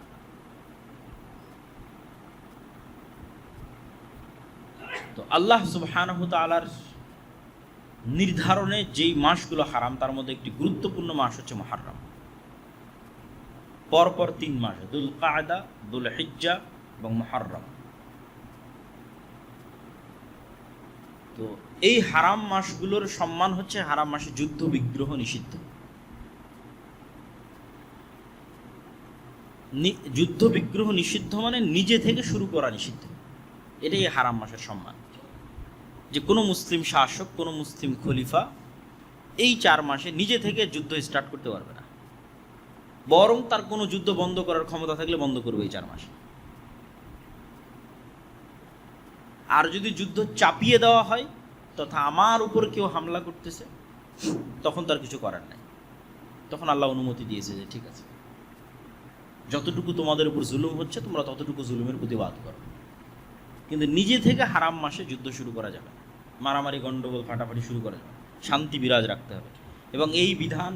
[SPEAKER 1] তো আল্লাহ সুবহানাহু তাআলার নির্ধারণে যেই মাসগুলো হারাম তার মধ্যে একটি গুরুত্বপূর্ণ মাস হচ্ছে মুহররম। পরপর 3 মাস, দুল কায়দা, দুল হিজ্জা এবং মুহররম। তো এই হারাম মাসগুলোর সম্মান হচ্ছে হারাম মাসে যুদ্ধ বিগ্রহ নিষিদ্ধ। যুদ্ধ বিগ্রহ নিষিদ্ধ মানে নিজে থেকে শুরু করা নিষিদ্ধ। এটাই হারাম মাসের সম্মান, যে কোনো মুসলিম শাসক, কোনো মুসলিম খলিফা এই 4 মাসে নিজে থেকে যুদ্ধ স্টার্ট করতে পারবে না, বরং তার কোনো যুদ্ধ বন্ধ করার ক্ষমতা থাকলে বন্ধ করবে এই 4 মাসে। আর যদি যুদ্ধ চাপিয়ে দেওয়া হয় তথা আমার উপর কেউ হামলা করতেছে, তখন তার কিছু করার নাই। তখন আল্লাহ অনুমতি দিয়েছে যে ঠিক আছে, যতটুকু তোমাদের উপর জুলুম হচ্ছে তোমরা ততটুকু জুলুমের প্রতিবাদ করো। কিন্তু নিজে থেকে হারাম মাসে যুদ্ধ শুরু করা যাবে, মারামারি, গন্ডগোল, ফাটাফাটি শুরু করা যাবে। শান্তি বিরাজ রাখতে হবে। এবং এই বিধান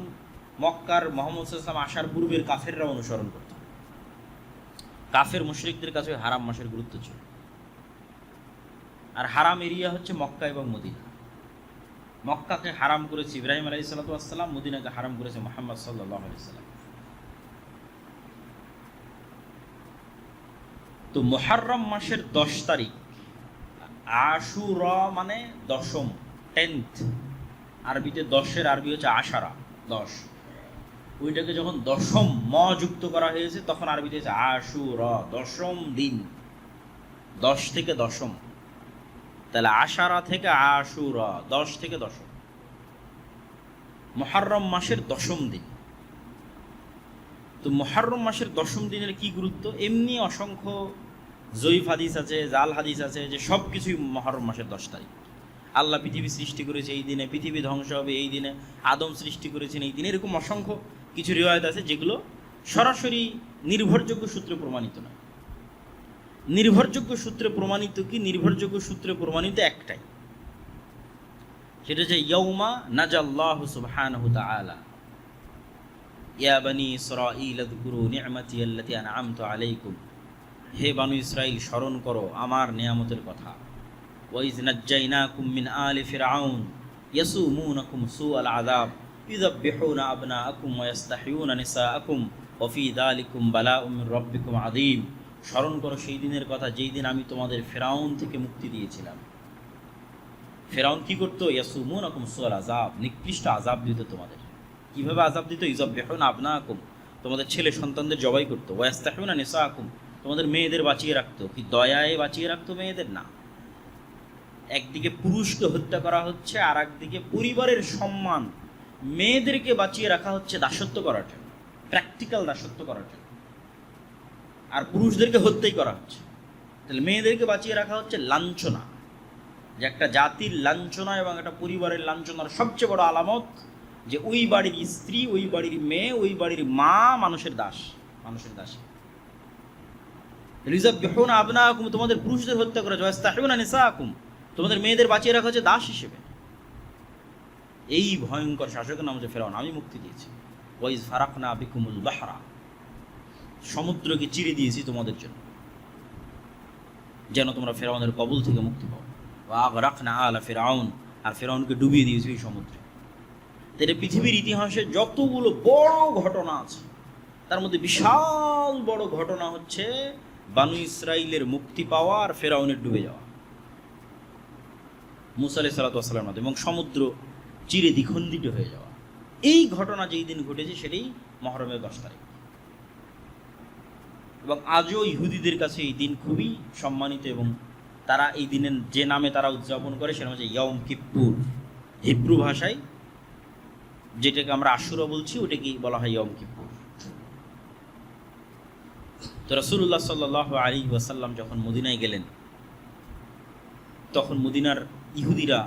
[SPEAKER 1] মক্কার মুহাম্মদ সাল্লাল্লাহু আলাইহি ওয়াসাল্লাম আসার পূর্বের কাফেররা অনুসরণ করত। কাফের মুশরিকদের কাছে হারাম মাসের গুরুত্ব ছিল। আর হারাম এরিয়া হচ্ছে মক্কা এবং মদিনা। মক্কাকে হারাম করেছে ইব্রাহিম আলাইহিস সালাতু ওয়াস সালাম, মদিনাকে হারাম করেছে মুহাম্মদ সাল্লাল্লাহু আলাইহি ওয়াসাল্লাম। তো মুহররম মাসের 10 তারিখ, আশুরা মানে দশম, 10th, আরবিতে 10-এর আরবি হচ্ছে আশারা, 10, ওইটাকে যখন দশম যুক্ত করা হয়েছে তখন আরবিতে হচ্ছে আশুরা, দশম দিন, 10 থেকে দশম। তাহলে আশারা থেকে আশুরা, 10 থেকে দশম, মুহররম মাসের দশম দিন। তো মুহররম মাসের দশম দিনের কি গুরুত্ব? এমনি অসংখ্য জয়ীফ হাদিস আছে, জাল হাদিস আছে, যে সব কিছুই মুহররম মাসের 10 তারিখ। আল্লাহ পৃথিবী সৃষ্টি করেছে এই দিনে, পৃথিবী ধ্বংস হবে এই দিনে, আদম সৃষ্টি করেছেন এই দিনে, এরকম অসংখ্য কিছু রিওয়ায়াত আছে যেগুলো সরাসরি নির্ভরযোগ্য সূত্রে প্রমাণিত নয়। নির্ভরযোগ্য সূত্রে প্রমাণিত কি? নির্ভরযোগ্য সূত্রে প্রমাণিত একটাই, সেটা হচ্ছে ইয়াউমা নাজাল্লাহু সুবহানাহু তাআলা ইয়া বানি ইসরাঈল আযকুরু নি'মাতি আল্লাতী আন'আমতু আলাইকুম, হে বানু ইসরাইল স্মরণ করো আমার নিয়ামতের কথা। ওয়া ইয নাজ্জাইনাকুম মিন আলি ফিরআউন ইয়াসুমুনাকুম সুআল আযাব ইউযাব্বিহুনা আবনাআকুম ওয়া ইস্তাহইয়ুনা নিসাআকুম ওয়া ফী যালিকুম বালাউম মির রাব্বিকুম আযীম। স্মরণ করো সেই দিনের কথা যেই দিন আমি তোমাদের ফিরআউন থেকে মুক্তি দিয়েছিলাম। ফিরআউন কি করতো? ইয়াসুমুনাকুম সুআল আযাব, নিকৃষ্ট আযাব দিত তোমাদের। কিভাবে আযাব দিত? ইউযাব্বিহুনা আবনাআকুম, তোমাদের ছেলে সন্তানদের জবাই করতো। ওয়া ইস্তাহইয়ুনা নিসাআকুম, তোমাদের মেয়েদের বাঁচিয়ে রাখতো। কি দয়ায় বাঁচিয়ে রাখতো মেয়েদের? না, একদিকে পুরুষকে হত্যা করা হচ্ছে, আর একদিকে পরিবারের সম্মান, মেয়েদেরকে বাঁচিয়ে রাখা হচ্ছে দাসত্ব করার জন্য, প্র্যাকটিক্যাল দাসত্ব করার জন্য, আর পুরুষদেরকে হত্যাই করা হচ্ছে। তাহলে মেয়েদেরকে বাঁচিয়ে রাখা হচ্ছে লাঞ্ছনা, যে একটা জাতির লাঞ্ছনা এবং একটা পরিবারের লাঞ্ছনার সবচেয়ে বড় আলামত যে ওই বাড়ির স্ত্রী, ওই বাড়ির মেয়ে, ওই বাড়ির মা মানুষের দাস, মানুষের দাসী। ইউযাব্বিহুনা আবনাআকুম, তোমাদের পুরুষদের হত্যা করা, ওয়া ইস্তাহইয়ুনা নিসাআকুম, তোমাদের মেয়েদের বাঁচিয়ে রাখা হচ্ছে দাস হিসেবে। এই ভয়ঙ্কর শাসকের নাম হচ্ছে ফিরআউন। আমি মুক্তি দিয়েছি। ওয়া ইয ফারাকনা বিকুমুল বাহরা, সমুদ্রকে চিরে দিয়েছি তোমাদের জন্য, যেন তোমরা ফিরআউনের কবল থেকে মুক্তি পাও। ওয়া আগরাকনা আলা ফিরআউন, আর ফিরআউনকে ডুবিয়ে দিয়েছি এই সমুদ্রে। তাহলে পৃথিবীর ইতিহাসে যতগুলো বড় ঘটনা আছে তার মধ্যে বিশাল বড় ঘটনা হচ্ছে বানু ইসরাইলের মুক্তি পাওয়া আর ফিরআউনের ডুবে যাওয়া মুসা আলাইহিস সালাতু ওয়াস সালামের মাধ্যমে, এবং সমুদ্র চিরে দ্বিখণ্ডিত হয়ে যাওয়া। এই ঘটনা যেই দিন ঘটেছে সেটাই মুহররমের 10 তারিখ। এবং আজও ইহুদিদের কাছে এই দিন খুবই সম্মানিত, এবং তারা এই দিনের যে নামে তারা উদযাপন করে সেটা হচ্ছে ইয়ম কিপ্পুর। হিব্রু ভাষায় যেটাকে আমরা আশুরা বলছি ওটাকেই বলা হয় ইয়ম কিপ্পুর। তো রাসূলুল্লাহ সাল্লাল্লাহু আলাইহি ওয়াসাল্লাম যখন মদিনায় গেলেন তখন মদিনার ইহুদিরা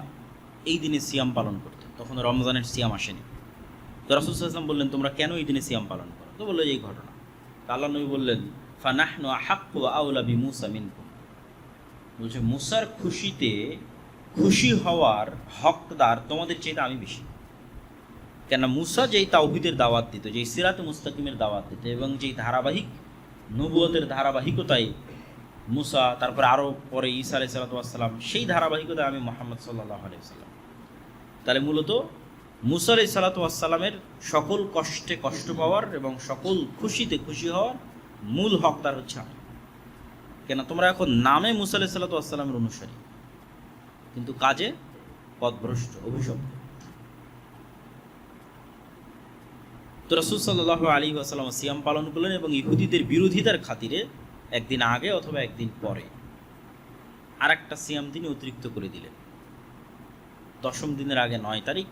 [SPEAKER 1] এই দিনে সিয়াম পালন করত, তখন রমজানের সিয়াম আসেনি। তো রাসূল সাল্লাল্লাহু আলাইহি ওয়াসাল্লাম বললেন, তোমরা কেন এই দিনে সিয়াম পালন করো? তো বললো এই ঘটনা। তো আল্লাহ নবী বললেন, ফানাহনু আহাক্কু ওয়া আওলা বিমূসা মিনকুম, বলছে মুসার খুশিতে খুশি হওয়ার হকদার তোমাদের চেয়ে আমি বেশি। কেন? মুসা যেই তাওহীদের দাওয়াত দিত, যেই সিরাতে মুস্তাকিমের দাওয়াত দিত, এবং যেই ধারাবাহিক নবুয়তের ধারাবাহিকতায় মুসা, তারপরে আরও পরে ঈসা আলাইহিস সালাতু ওয়াস সালাম, সেই ধারাবাহিকতায় আমি মুহাম্মদ সাল্লাল্লাহু আলাইহি ওয়াসাল্লাম। তাহলে মূলত মুসা আলাইহিস সালাতু ওয়াস সালামের সকল কষ্টে কষ্ট পাওয়ার এবং সকল খুশিতে খুশি হওয়ার মূল হকদার হচ্ছে আমি। কেন? তোমরা এখন নামে মুসা আলাইহিস সালাতু ওয়াস সালামের অনুসারী, কিন্তু কাজে পথভ্রষ্ট, অভিশপ্ত। তো রাসূল সাল্লাল্লাহু আলাইহি ওয়াসাল্লাম সিয়াম পালন করলেন, এবং ইহুদিদের বিরোধিতার খাতিরে একদিন আগে অথবা একদিন পরে আর একটা সিয়াম তিনি অতিরিক্ত করে দিলেন। 10ম দিনের আগে 9 তারিখ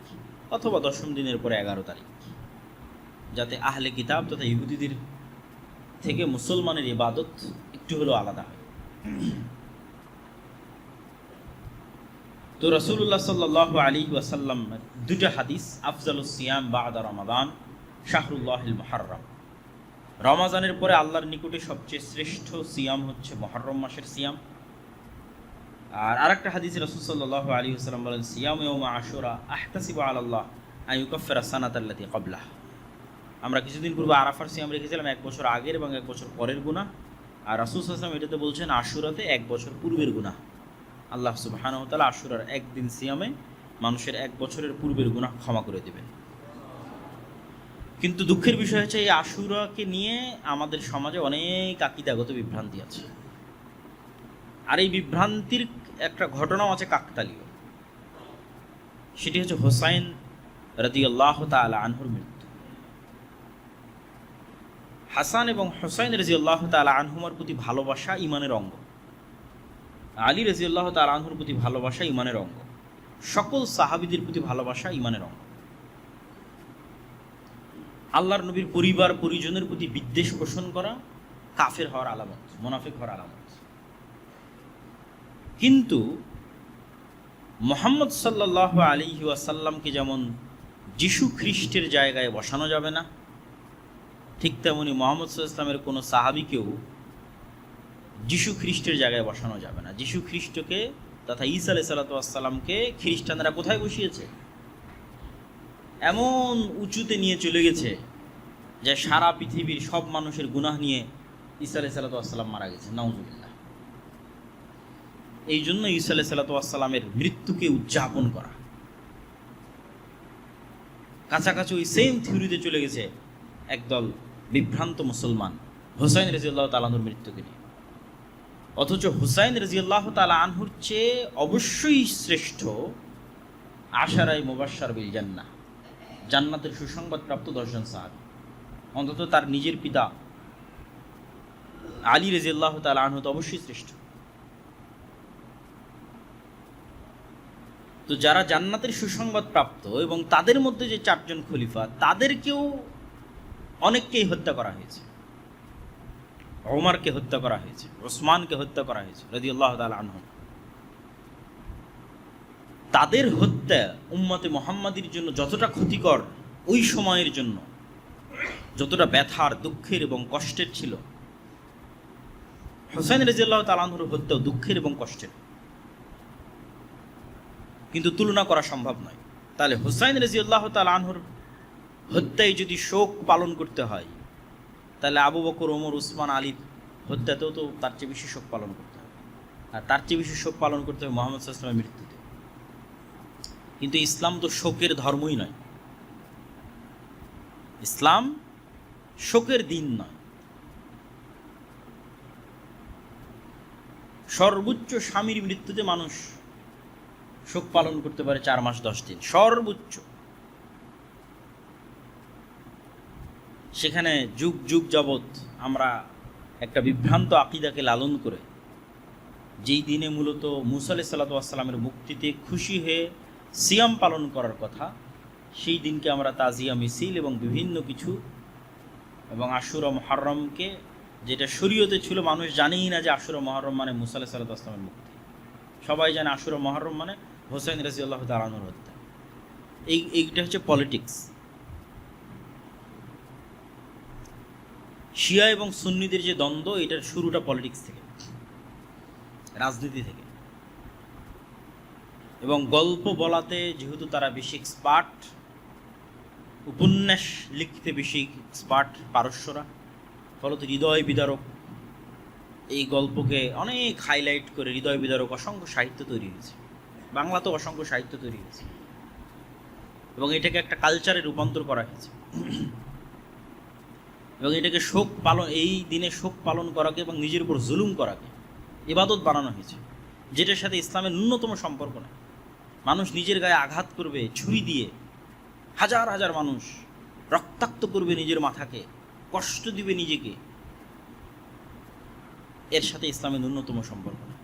[SPEAKER 1] অথবা 10ম দিনের পরে 11 তারিখ, যাতে আহলে কিতাব তথা ইহুদিদের থেকে মুসলমানের ইবাদত একটু হলেও আলাদা হয়। তো রাসূলুল্লাহ সাল্লাল্লাহু আলাইহি ওয়াসাল্লাম দুটো হাদিস, আফজালুস সিয়াম বা'দা রমাদান শাহরুল্লাহিল মুহাররম, রমাজানের পরে আল্লাহর নিকটে সবচেয়ে শ্রেষ্ঠ সিয়াম হচ্ছে মুহররম মাসের সিয়াম। আর আরেকটা হাদিসে রাসূল সাল্লাল্লাহু আলাইহি ওয়াসাল্লাম বলেন, সিয়াম ইয়াউমা আশুরা আহতাসিবু আলাল্লাহ আন ইউকাফফিরা সানাতাল্লাতী ক্বাবলাহ। আমরা কিছুদিন পূর্বে আরাফার সিয়াম রেখেছিলাম 1 বছর আগের এবং 1 বছর পরের গুনাহ, আর রাসূল সাল্লাল্লাহু আলাইহি ওয়াসাল্লাম এটাতে বলছেন আশুরাতে 1 বছর পূর্বের গুনাহ। আল্লাহ সুবহানাহু ওয়া তাআলা আশুরার একদিন সিয়ামে মানুষের 1 বছরের পূর্বের গুনাহ ক্ষমা করে দেবেন। কিন্তু দুঃখের বিষয় হচ্ছে এই আশুরাকে নিয়ে আমাদের সমাজে অনেক আকীদাগত বিভ্রান্তি আছে। আর এই বিভ্রান্তির একটা ঘটনাও আছে কাকতালীয়, সেটি হচ্ছে হোসাইন রাদিয়াল্লাহু তাআলা আনহুর মৃত্যু। হাসান এবং হোসাইন রাদিয়াল্লাহু তাআলা আনহুমার প্রতি ভালোবাসা ঈমানের অঙ্গ, আলী রাদিয়াল্লাহু তাআলা আনহুর প্রতি ভালোবাসা ঈমানের অঙ্গ, সকল সাহাবীদের প্রতি ভালোবাসা ঈমানের অঙ্গ। আল্লাহর নবীর পরিবার পরিজনের প্রতি বিদ্বেষ পোষণ করা কাফের হওয়ার আলামত, মুনাফিক হওয়ার আলামত। কিন্তু মুহাম্মদ সাল্লাল্লাহু আলাইহি ওয়াসাল্লামকে যেমন যিশু খ্রিস্টের জায়গায় বসানো যাবে না, ঠিক তেমনি মুহাম্মদ সাল্লাল্লাহু আলাইহি ওয়াসাল্লামের কোনো সাহাবীকেও যিশু খ্রিস্টের জায়গায় বসানো যাবে না। যিশু খ্রিস্টকে তথা ঈসা আলাইহিস সালাতু ওয়াস সালামকে খ্রিস্টানরা কোথায় বসিয়েছে? এমন উঁচুতে নিয়ে চলে গেছে যে সারা পৃথিবীর সব মানুষের গুনাহ নিয়ে ঈসা আলাইহিস সালাতু ওয়াস সালাম মারা গেছে, নাউজুবিল্লাহ। এই জন্য ঈসা আলাইহিস সালাতু ওয়াস সালামের মৃত্যুকে উদযাপন করা, কাছাকাছি ওই সেম থিওরিতে চলে গেছে একদল বিভ্রান্ত মুসলমান হুসাইন রাদিয়াল্লাহু তাআলা আনহুর মৃত্যুকে নিয়ে। অথচ হুসাইন রাদিয়াল্লাহু তাআলা আনহুর চেয়ে অবশ্যই শ্রেষ্ঠ আশারায়ে মুবাশশার বিল জান্নাহ, জান্নাতের সুসংবাদ প্রাপ্ত 10 জন সাহাবী। অন্তত তার নিজের পিতা আলী রাদিয়াল্লাহু তাআলা আনহু তো অবশ্যই শ্রেষ্ঠ। তো যারা জান্নাতের সুসংবাদ প্রাপ্ত এবং তাদের মধ্যে যে 4 জন খলিফা, তাদেরকেও অনেককেই হত্যা করা হয়েছে। ওমরকে হত্যা করা হয়েছে, ওসমানকে হত্যা করা হয়েছে রাদিয়াল্লাহু তাআলা আনহু। তাদের হত্যা উম্মতে মুহাম্মাদির জন্য যতটা ক্ষতিকর, ওই সময়ের জন্য যতটা ব্যথার, দুঃখের এবং কষ্টের ছিল, হুসাইন রাদিয়াল্লাহু তাআলা আনহুর হত্যাও দুঃখের এবং কষ্টের, কিন্তু তুলনা করা সম্ভব নয়। তাহলে হুসাইন রাদিয়াল্লাহু তাআলা আনহুর হত্যায় যদি শোক পালন করতে হয়, তাহলে আবু বকর, ওমর, উসমান, আলীর হত্যাতেও তো তার চেয়ে বেশি শোক পালন করতে হবে। আর তার চেয়ে বেশি শোক পালন করতে হবে মুহাম্মদ সাল্লাল্লাহু আলাইহি ওয়াসাল্লামের মৃত্যুতে। কিন্তু ইসলাম তো শোকের ধর্মই নয়, ইসলাম শোকের দিন নয়। সর্বোচ্চ স্বামীর মৃত্যুতে মানুষ শোক পালন করতে পারে 4 মাস 10 দিন, সর্বোচ্চ। সেখানে যুগ যুগ যাবৎ আমরা একটা বিভ্রান্ত আকীদাকে লালন করে, যেই দিনে মূলত মুসা আলাইহিস সালাতু ওয়াস সালামের মুক্তিতে খুশি হয়ে সিয়াম পালন করার কথা, সেই দিনকে আমরা তাজিয়া মিছিল এবং বিভিন্ন কিছু, এবং আশুরা মুহররমকে, যেটা শরীয়তে ছিল, মানুষ জানেই না যে আশুরা মুহররম মানে মুসা আলাইহিস সালাতু ওয়াস সালামের মুক্তি। সবাই জানে আশুরা মুহররম মানে হোসাইন রাদিয়াল্লাহু তাআলা আনহুর হত্যা। এইটা হচ্ছে পলিটিক্স। শিয়া এবং সুন্নিদের যে দ্বন্দ্ব, এটার শুরুটা পলিটিক্স থেকে, রাজনীতি থেকে। এবং গল্প বলাতে যেহেতু তারা বেশি এক্সপার্ট, উপন্যাস লিখতে বেশি এক্সপার্ট পারস্যরা, ফলত হৃদয় বিদারক এই গল্পকে অনেক হাইলাইট করে হৃদয় বিদারক অসংখ্য সাহিত্য তৈরি হয়েছে। বাংলাতেও অসংখ্য সাহিত্য তৈরি হয়েছে এবং এটাকে একটা কালচারে রূপান্তর করা হয়েছে। এবং এটাকে শোক পালন, এই দিনে শোক পালন করাকে এবং নিজের উপর জুলুম করাকে ইবাদত বানানো হয়েছে, যেটার সাথে ইসলামের ন্যূনতম সম্পর্ক নেই। মানুষ নিজের গায়ে আঘাত করবে ছুরি দিয়ে, হাজার হাজার মানুষ রক্তাক্ত করবে নিজের মাথাকে, কষ্ট দিবে নিজেকে, এর সাথে ইসলামের ন্যূনতম সম্পর্ক নেই।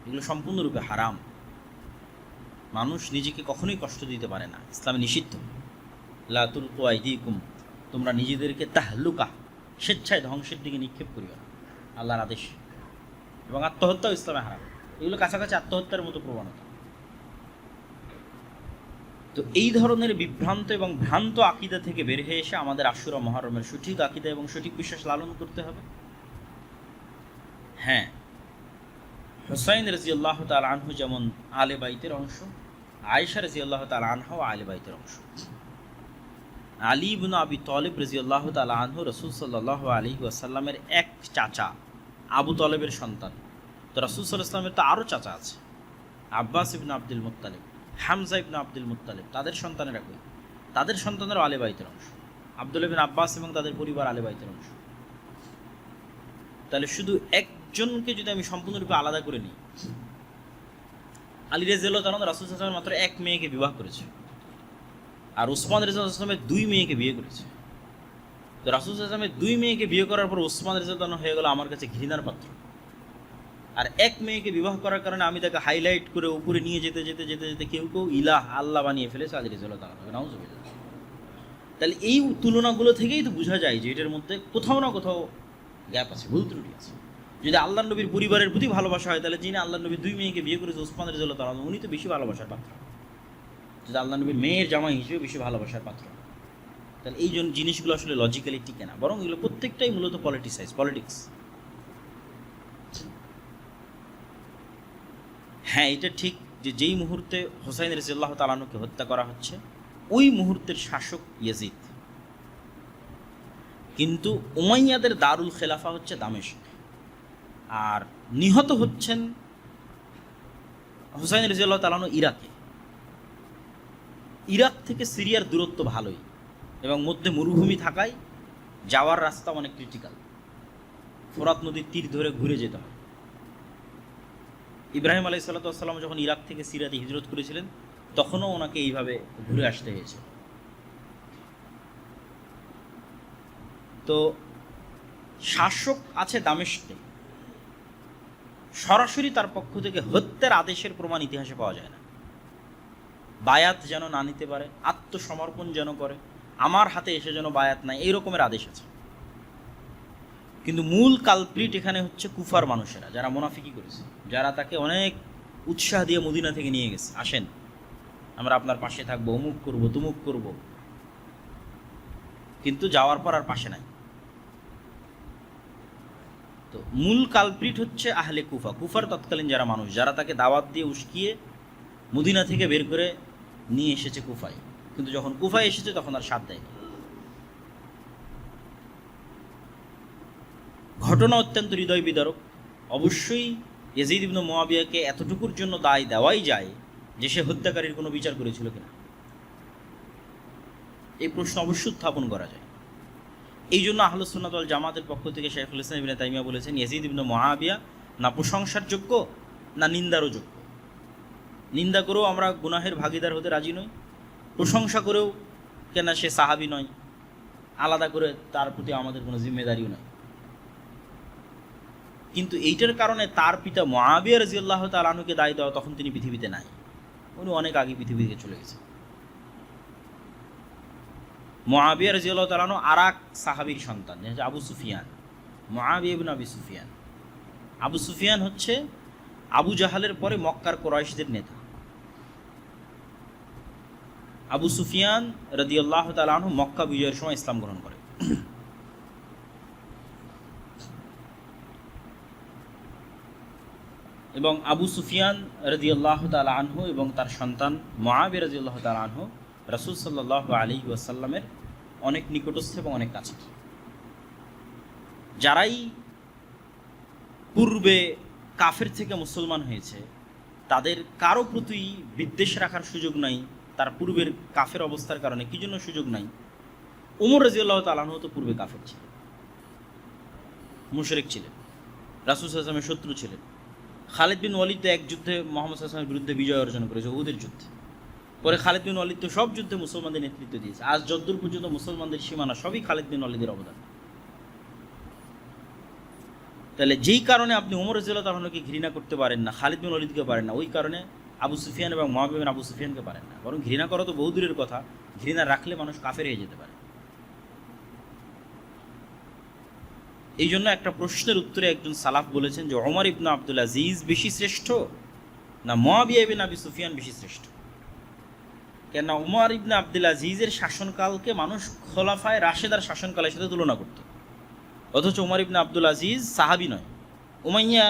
[SPEAKER 1] এগুলো সম্পূর্ণরূপে হারাম। মানুষ নিজেকে কখনোই কষ্ট দিতে পারে না, ইসলামে নিষিদ্ধ। লা তুলকু আইদিকুম, তোমরা নিজেদেরকে তাহলুকা, স্বেচ্ছায় ধ্বংসের দিকে নিক্ষেপ করিও না, আল্লাহর আদেশ। এবং আত্মহত্যাও ইসলামে হারাম। এগুলো কাছাকাছি আত্মহত্যার মতো প্রবণতা। তো এই ধরনের বিভ্রান্ত এবং ভ্রান্ত আকীদা থেকে বের হয়ে এসে আমাদের আশুরা মুহররমের সঠিক আকীদা এবং সঠিক বিশ্বাস লালন করতে হবে। হ্যাঁ, হুসাইন রাদিয়াল্লাহু তাআলা আনহু যেমন আলে বাইতের অংশ, আয়েশা রাদিয়াল্লাহু তাআলা আনহাও আলে বাইতের অংশ। আলী ইবনে আবি তালিব রাদিয়াল্লাহু তাআলা আনহু রাসূল সাল্লাল্লাহু আলাইহি ওয়াসাল্লামের এক চাচা, আবু তালেবের সন্তান। তো রাসূল সাল্লাল্লাহু আলাইহি ওয়াসাল্লামের তো আরও চাচা আছে, আব্বাস ইবনে আব্দুল মুত্তালিব, হামজা ইবনে আব্দুল মুত্তালিব, তাদের সন্তানেরা কই? তাদের সন্তানেরও আলে বাইতের অংশ। আব্দুল্লাহ ইবনে আব্বাস এবং তাদের পরিবার আলে বাইতের অংশ। তাহলে শুধু এক একজনকে যদি আমি সম্পূর্ণরূপে আলাদা করে নিই, আলী রাদিয়াল্লাহু তাআলা রাসূল সাল্লাল্লাহু আলাইহি ওয়াসাল্লাম মাত্র এক মেয়েকে বিবাহ করেছে, আর উসমান রাদিয়াল্লাহু আনহু দুই মেয়েকে বিয়ে করেছে। তো রাসূল সাল্লাল্লাহু আলাইহি ওয়াসাল্লাম দুই মেয়েকে বিয়ে করার পর উসমান রাদিয়াল্লাহু আনহু হয়ে গেল আমার কাছে ঘৃণার পাত্র, আর এক মেয়েকে বিবাহ করার কারণে আমি তাকে হাইলাইট করে উপরে নিয়ে যেতে যেতে যেতে যেতে কেউ কেউ ইলাহ আল্লাহ বানিয়ে ফেলেছে আলী রাদিয়াল্লাহু তাআলা। নাউযুবিল্লাহ। তাহলে এই তুলনাগুলো থেকেই তো বোঝা যায় যে এটার মধ্যে কোথাও না কোথাও গ্যাপ আছে, ভুল ত্রুটি আছে। যদি আল্লাহর নবীর পরিবারের প্রতি ভালোবাসা হয়, তাহলে যিনি আল্লাহর নবীর দুই মেয়েকে বিয়ে করেছে উসমান রাদিয়াল্লাহু তাআলা উনি তো বেশি ভালোবাসার পাত্র, যদি আল্লাহর নবীর মেয়ের জামাই হিসেবে বেশি ভালোবাসার পাত্র। তাহলে এই জিনিসগুলো আসলে লজিক্যালি টিকে না, বরং এগুলো প্রত্যেকটাই মূলত পলিটিক্স। হ্যাঁ, এটা ঠিক যে যেই মুহূর্তে হুসাইন রাদিয়াল্লাহু তাআলা আনহুকে হত্যা করা হচ্ছে ওই মুহূর্তের শাসক ইয়াজিদ, কিন্তু উমাইয়াদের দারুল খেলাফা হচ্ছে দামেস্ক, আর নিহত হচ্ছেন হুসাইন রাদিয়াল্লাহু তাআলা আনহু ইরাকে। ইরাক থেকে সিরিয়ার দূরত্ব ভালোই, এবং মধ্যে মরুভূমি থাকায় যাওয়ার রাস্তা অনেক ক্রিটিক্যাল, ফোরাত নদীর তীর ধরে ঘুরে যেতে হয়। ইব্রাহিম আলাইহিস সালাতু ওয়াস সালাম যখন ইরাক থেকে সিরিয়াতে হিজরত করেছিলেন তখনও ওনাকে এইভাবে ঘুরে আসতে হয়েছে। তো শাসক আছে দামেস্কে, সরাসরি তার পক্ষ থেকে হত্যার আদেশের প্রমাণ ইতিহাসে পাওয়া যায় না। বায়াত যেন না নিতে পারে, আত্মসমর্পণ যেন করে, আমার হাতে এসে যেন বায়াত নাই, এই রকমের আদেশ আছে। কিন্তু মূল কালপ্রিট এখানে হচ্ছে কুফার মানুষেরা, যারা মুনাফিকি করেছে, যারা তাকে অনেক উৎসাহ দিয়ে মদিনা থেকে নিয়ে গেছে, আসেন আমরা আপনার পাশে থাকবো, অমুক করব তুমুক করব, কিন্তু যাওয়ার পর আর পাশে নাই। তো মূল কালপ্রিট হচ্ছে আহলে কুফা, কুফার তৎকালীন যারা মানুষ, যারা তাকে দাওয়াত দিয়ে উস্কিয়ে মদিনা থেকে বের করে নিয়ে এসেছে কুফায়, কিন্তু যখন কুফায় এসেছে তখন আর সাথ দেয়নি। ঘটনা অত্যন্ত হৃদয় বিদারক। অবশ্যই ইয়াজিদ ইবনে মুআবিয়াকে এতটুকুর জন্য দায় দেওয়াই যায় যে সে হত্যাকারীর কোনো বিচার করেছিল কিনা, এই প্রশ্ন অবশ্যই উত্থাপন করা যায়। এই জন্য আহলুস সুন্নাত ওয়াল জামাতের পক্ষ থেকে শাইখুল ইসলাম ইবনে তাইমিয়া বলেছেন ইয়াজিদ ইবনে মুআবিয়া না প্রশংসার যোগ্য না নিন্দারও যোগ্য। নিন্দা করেও আমরা গুনাহের ভাগিদার হতে রাজি নই, প্রশংসা করেও কেন সে সাহাবী নয়, আলাদা করে তার প্রতি আমাদের কোনো জিম্মেদারিও নয়। কিন্তু এইটার কারণে তার পিতা মুআবিয়া রাদিয়াল্লাহু তাআলা আনহুকে দায় দেওয়া, তখন তিনি পৃথিবীতে নাই, উনি অনেক আগে পৃথিবী থেকে চলে গেছেন। মুআবিয়া রাদিয়াল্লাহু তাআলা আনহু আরেক সাহাবীর সন্তান, যে আবু সুফিয়ান, মুআবিয়া ইবনে আবি সুফিয়ান। আবু সুফিয়ান হচ্ছে আবু জাহালের পরে মক্কার কুরাইশদের নেতা। আবু সুফিয়ান রাদিয়াল্লাহু তাআলা আনহু মক্কা বিজয়ের সময় ইসলাম গ্রহণ করে। এবং আবু সুফিয়ান রাদিয়াল্লাহু তাআলা আনহু এবং তার সন্তান মুআবিয়া রাদিয়াল্লাহু তাআলা আনহু রাসূল সাল্লাল্লাহু আলাইহি ওয়াসাল্লামের অনেক নিকটস্থ এবং অনেক কাছের। যারাই পূর্বে কাফের থেকে মুসলমান হয়েছে তাদের কারো প্রতি বিদ্বেষ রাখার সুযোগ নাই, তার পূর্বের কাফের অবস্থার কারণে। কি জন্য সুযোগ নাই? ওমর রাদিয়াল্লাহু তাআলা আনহু তো পূর্বে কাফের ছিলেন, মুশরিক ছিলেন, রাসূল সাল্লাল্লাহু আলাইহি ওয়াসাল্লামের শত্রু ছিলেন। খালিদ বিন ওয়ালিদ এক যুদ্ধে মুহাম্মদ সাল্লাল্লাহু আলাইহি ওয়াসাল্লামের বিরুদ্ধে বিজয় অর্জন করেছে, উহুদের যুদ্ধে। পরে খালিদ বিন ওয়ালিদ তো সব যুদ্ধে মুসলমানদের নেতৃত্ব দিয়েছে। আজ যদ্দূর পর্যন্ত মুসলমানদের সীমানা সবই খালিদ বিন ওয়ালিদের অবদান। তাহলে যেই কারণে আপনি ওমর রাদিয়াল্লাহু তাআলা আনহুকে ঘৃণা করতে পারেন না, খালিদ বিন ওয়ালিদকে পারেন না, ওই কারণে আবু সুফিয়ান এবং মুআবিয়া বিন আবু সুফিয়ানকে পারেন না। বরং ঘৃণা করা তো বহু দূরের কথা, ঘৃণা রাখলে মানুষ কাফের হয়ে যেতে পারে। এই জন্য একটা প্রশ্নের উত্তরে একজন সালাফ বলেছেন যে ওমর ইবনে আব্দুল আজিজ বেশি শ্রেষ্ঠ না মুআবিয়া ইবনে আবি সুফিয়ান বেশি শ্রেষ্ঠ? কেন ওমর ইবনে আব্দুল আজিজের শাসনকালকে মানুষ খোলাফায়ে রাশেদার শাসনকালের সাথে তুলনা করত, অথচ ওমর ইবনে আব্দুল আজিজ সাহাবী নয়, উমাইয়া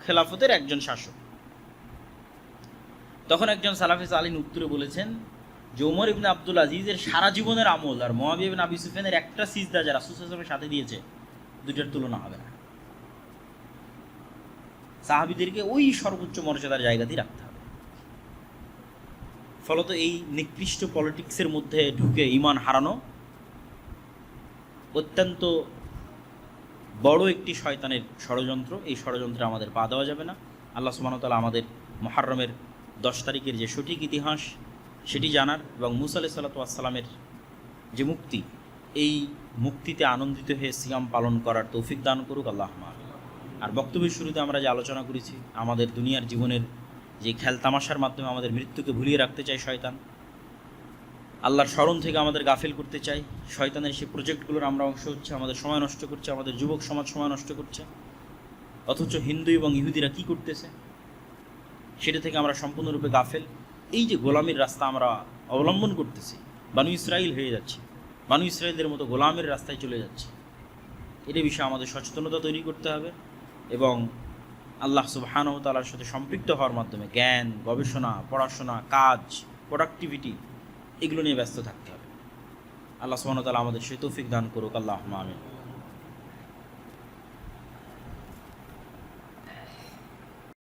[SPEAKER 1] খেলাফতের একজন শাসক। তখন একজন সালাফে সালিন উত্তরে বলেছেন যে ওমর ইবনে আব্দুল আজিজের সারা জীবনের আমল আর মুআবিয়া ইবনে আবি সুফিয়ানের একটা সিজদা যারা রাসূল সাল্লাল্লাহু আলাইহি ওয়াসাল্লামের সাথে দিয়েছে, দুইটার তুলনা হবে না। সাহাবীদেরকে ওই সর্বোচ্চ মর্যাদার জায়গাতেই রাখতে হবে। ফলত এই নিকৃষ্ট পলিটিক্সের মধ্যে ঢুকে ঈমান হারানো অত্যন্ত বড় একটি শয়তানের ষড়যন্ত্র। এই ষড়যন্ত্রে আমাদের পা দেওয়া যাবে না। আল্লাহ সুবহানাহু ওয়া তাআলা আমাদের মুহররমের 10 তারিখের যে সঠিক ইতিহাস সেটি জানার এবং মুসা আলাইহিস সালাতু ওয়াস সালামের যে মুক্তি, এই মুক্তিতে আনন্দিত হয়ে সিয়াম পালন করার তৌফিক দান করুক আল্লাহুম্মা আমিন। আর বক্তব্যের শুরুতে আমরা যে আলোচনা করেছি, আমাদের দুনিয়ার জীবনের যে খেলতামাশার মাধ্যমে আমাদের মৃত্যুকে ভুলিয়ে রাখতে চায় শয়তান, আল্লাহর স্মরণ থেকে আমাদের গাফিল করতে চাই, শয়তানের সেই প্রজেক্টগুলোর আমরা অংশ হচ্ছে, আমাদের সময় নষ্ট করছে, আমাদের যুবক সমাজ সময় নষ্ট করছে। অথচ হিন্দু এবং ইহুদিরা কি করতেছে সেটা থেকে আমরা সম্পূর্ণরূপে গাফেল। এই যে গোলামির রাস্তা আমরা অবলম্বন করতেছি, বানু ইসরাইল হয়ে যাচ্ছে, বানু ইসরাইলদের মতো গোলামের রাস্তায় চলে যাচ্ছে। এটা বিষয়ে আমাদের সচেতনতা তৈরি করতে হবে এবং আল্লাহ সুবহানাহু ওয়া তাআলার সাথে সম্পৃক্ত হওয়ার মাধ্যমে জ্ঞান, গবেষণা, পড়াশোনা, কাজ, প্রোডাক্টিভিটি এগুলো নিয়ে ব্যস্ত থাকতে হবে। আল্লাহ সুবহানাহু ওয়া তাআলা আমাদের সেই তৌফিক দান করুক। আল্লাহুম্মা আমিন।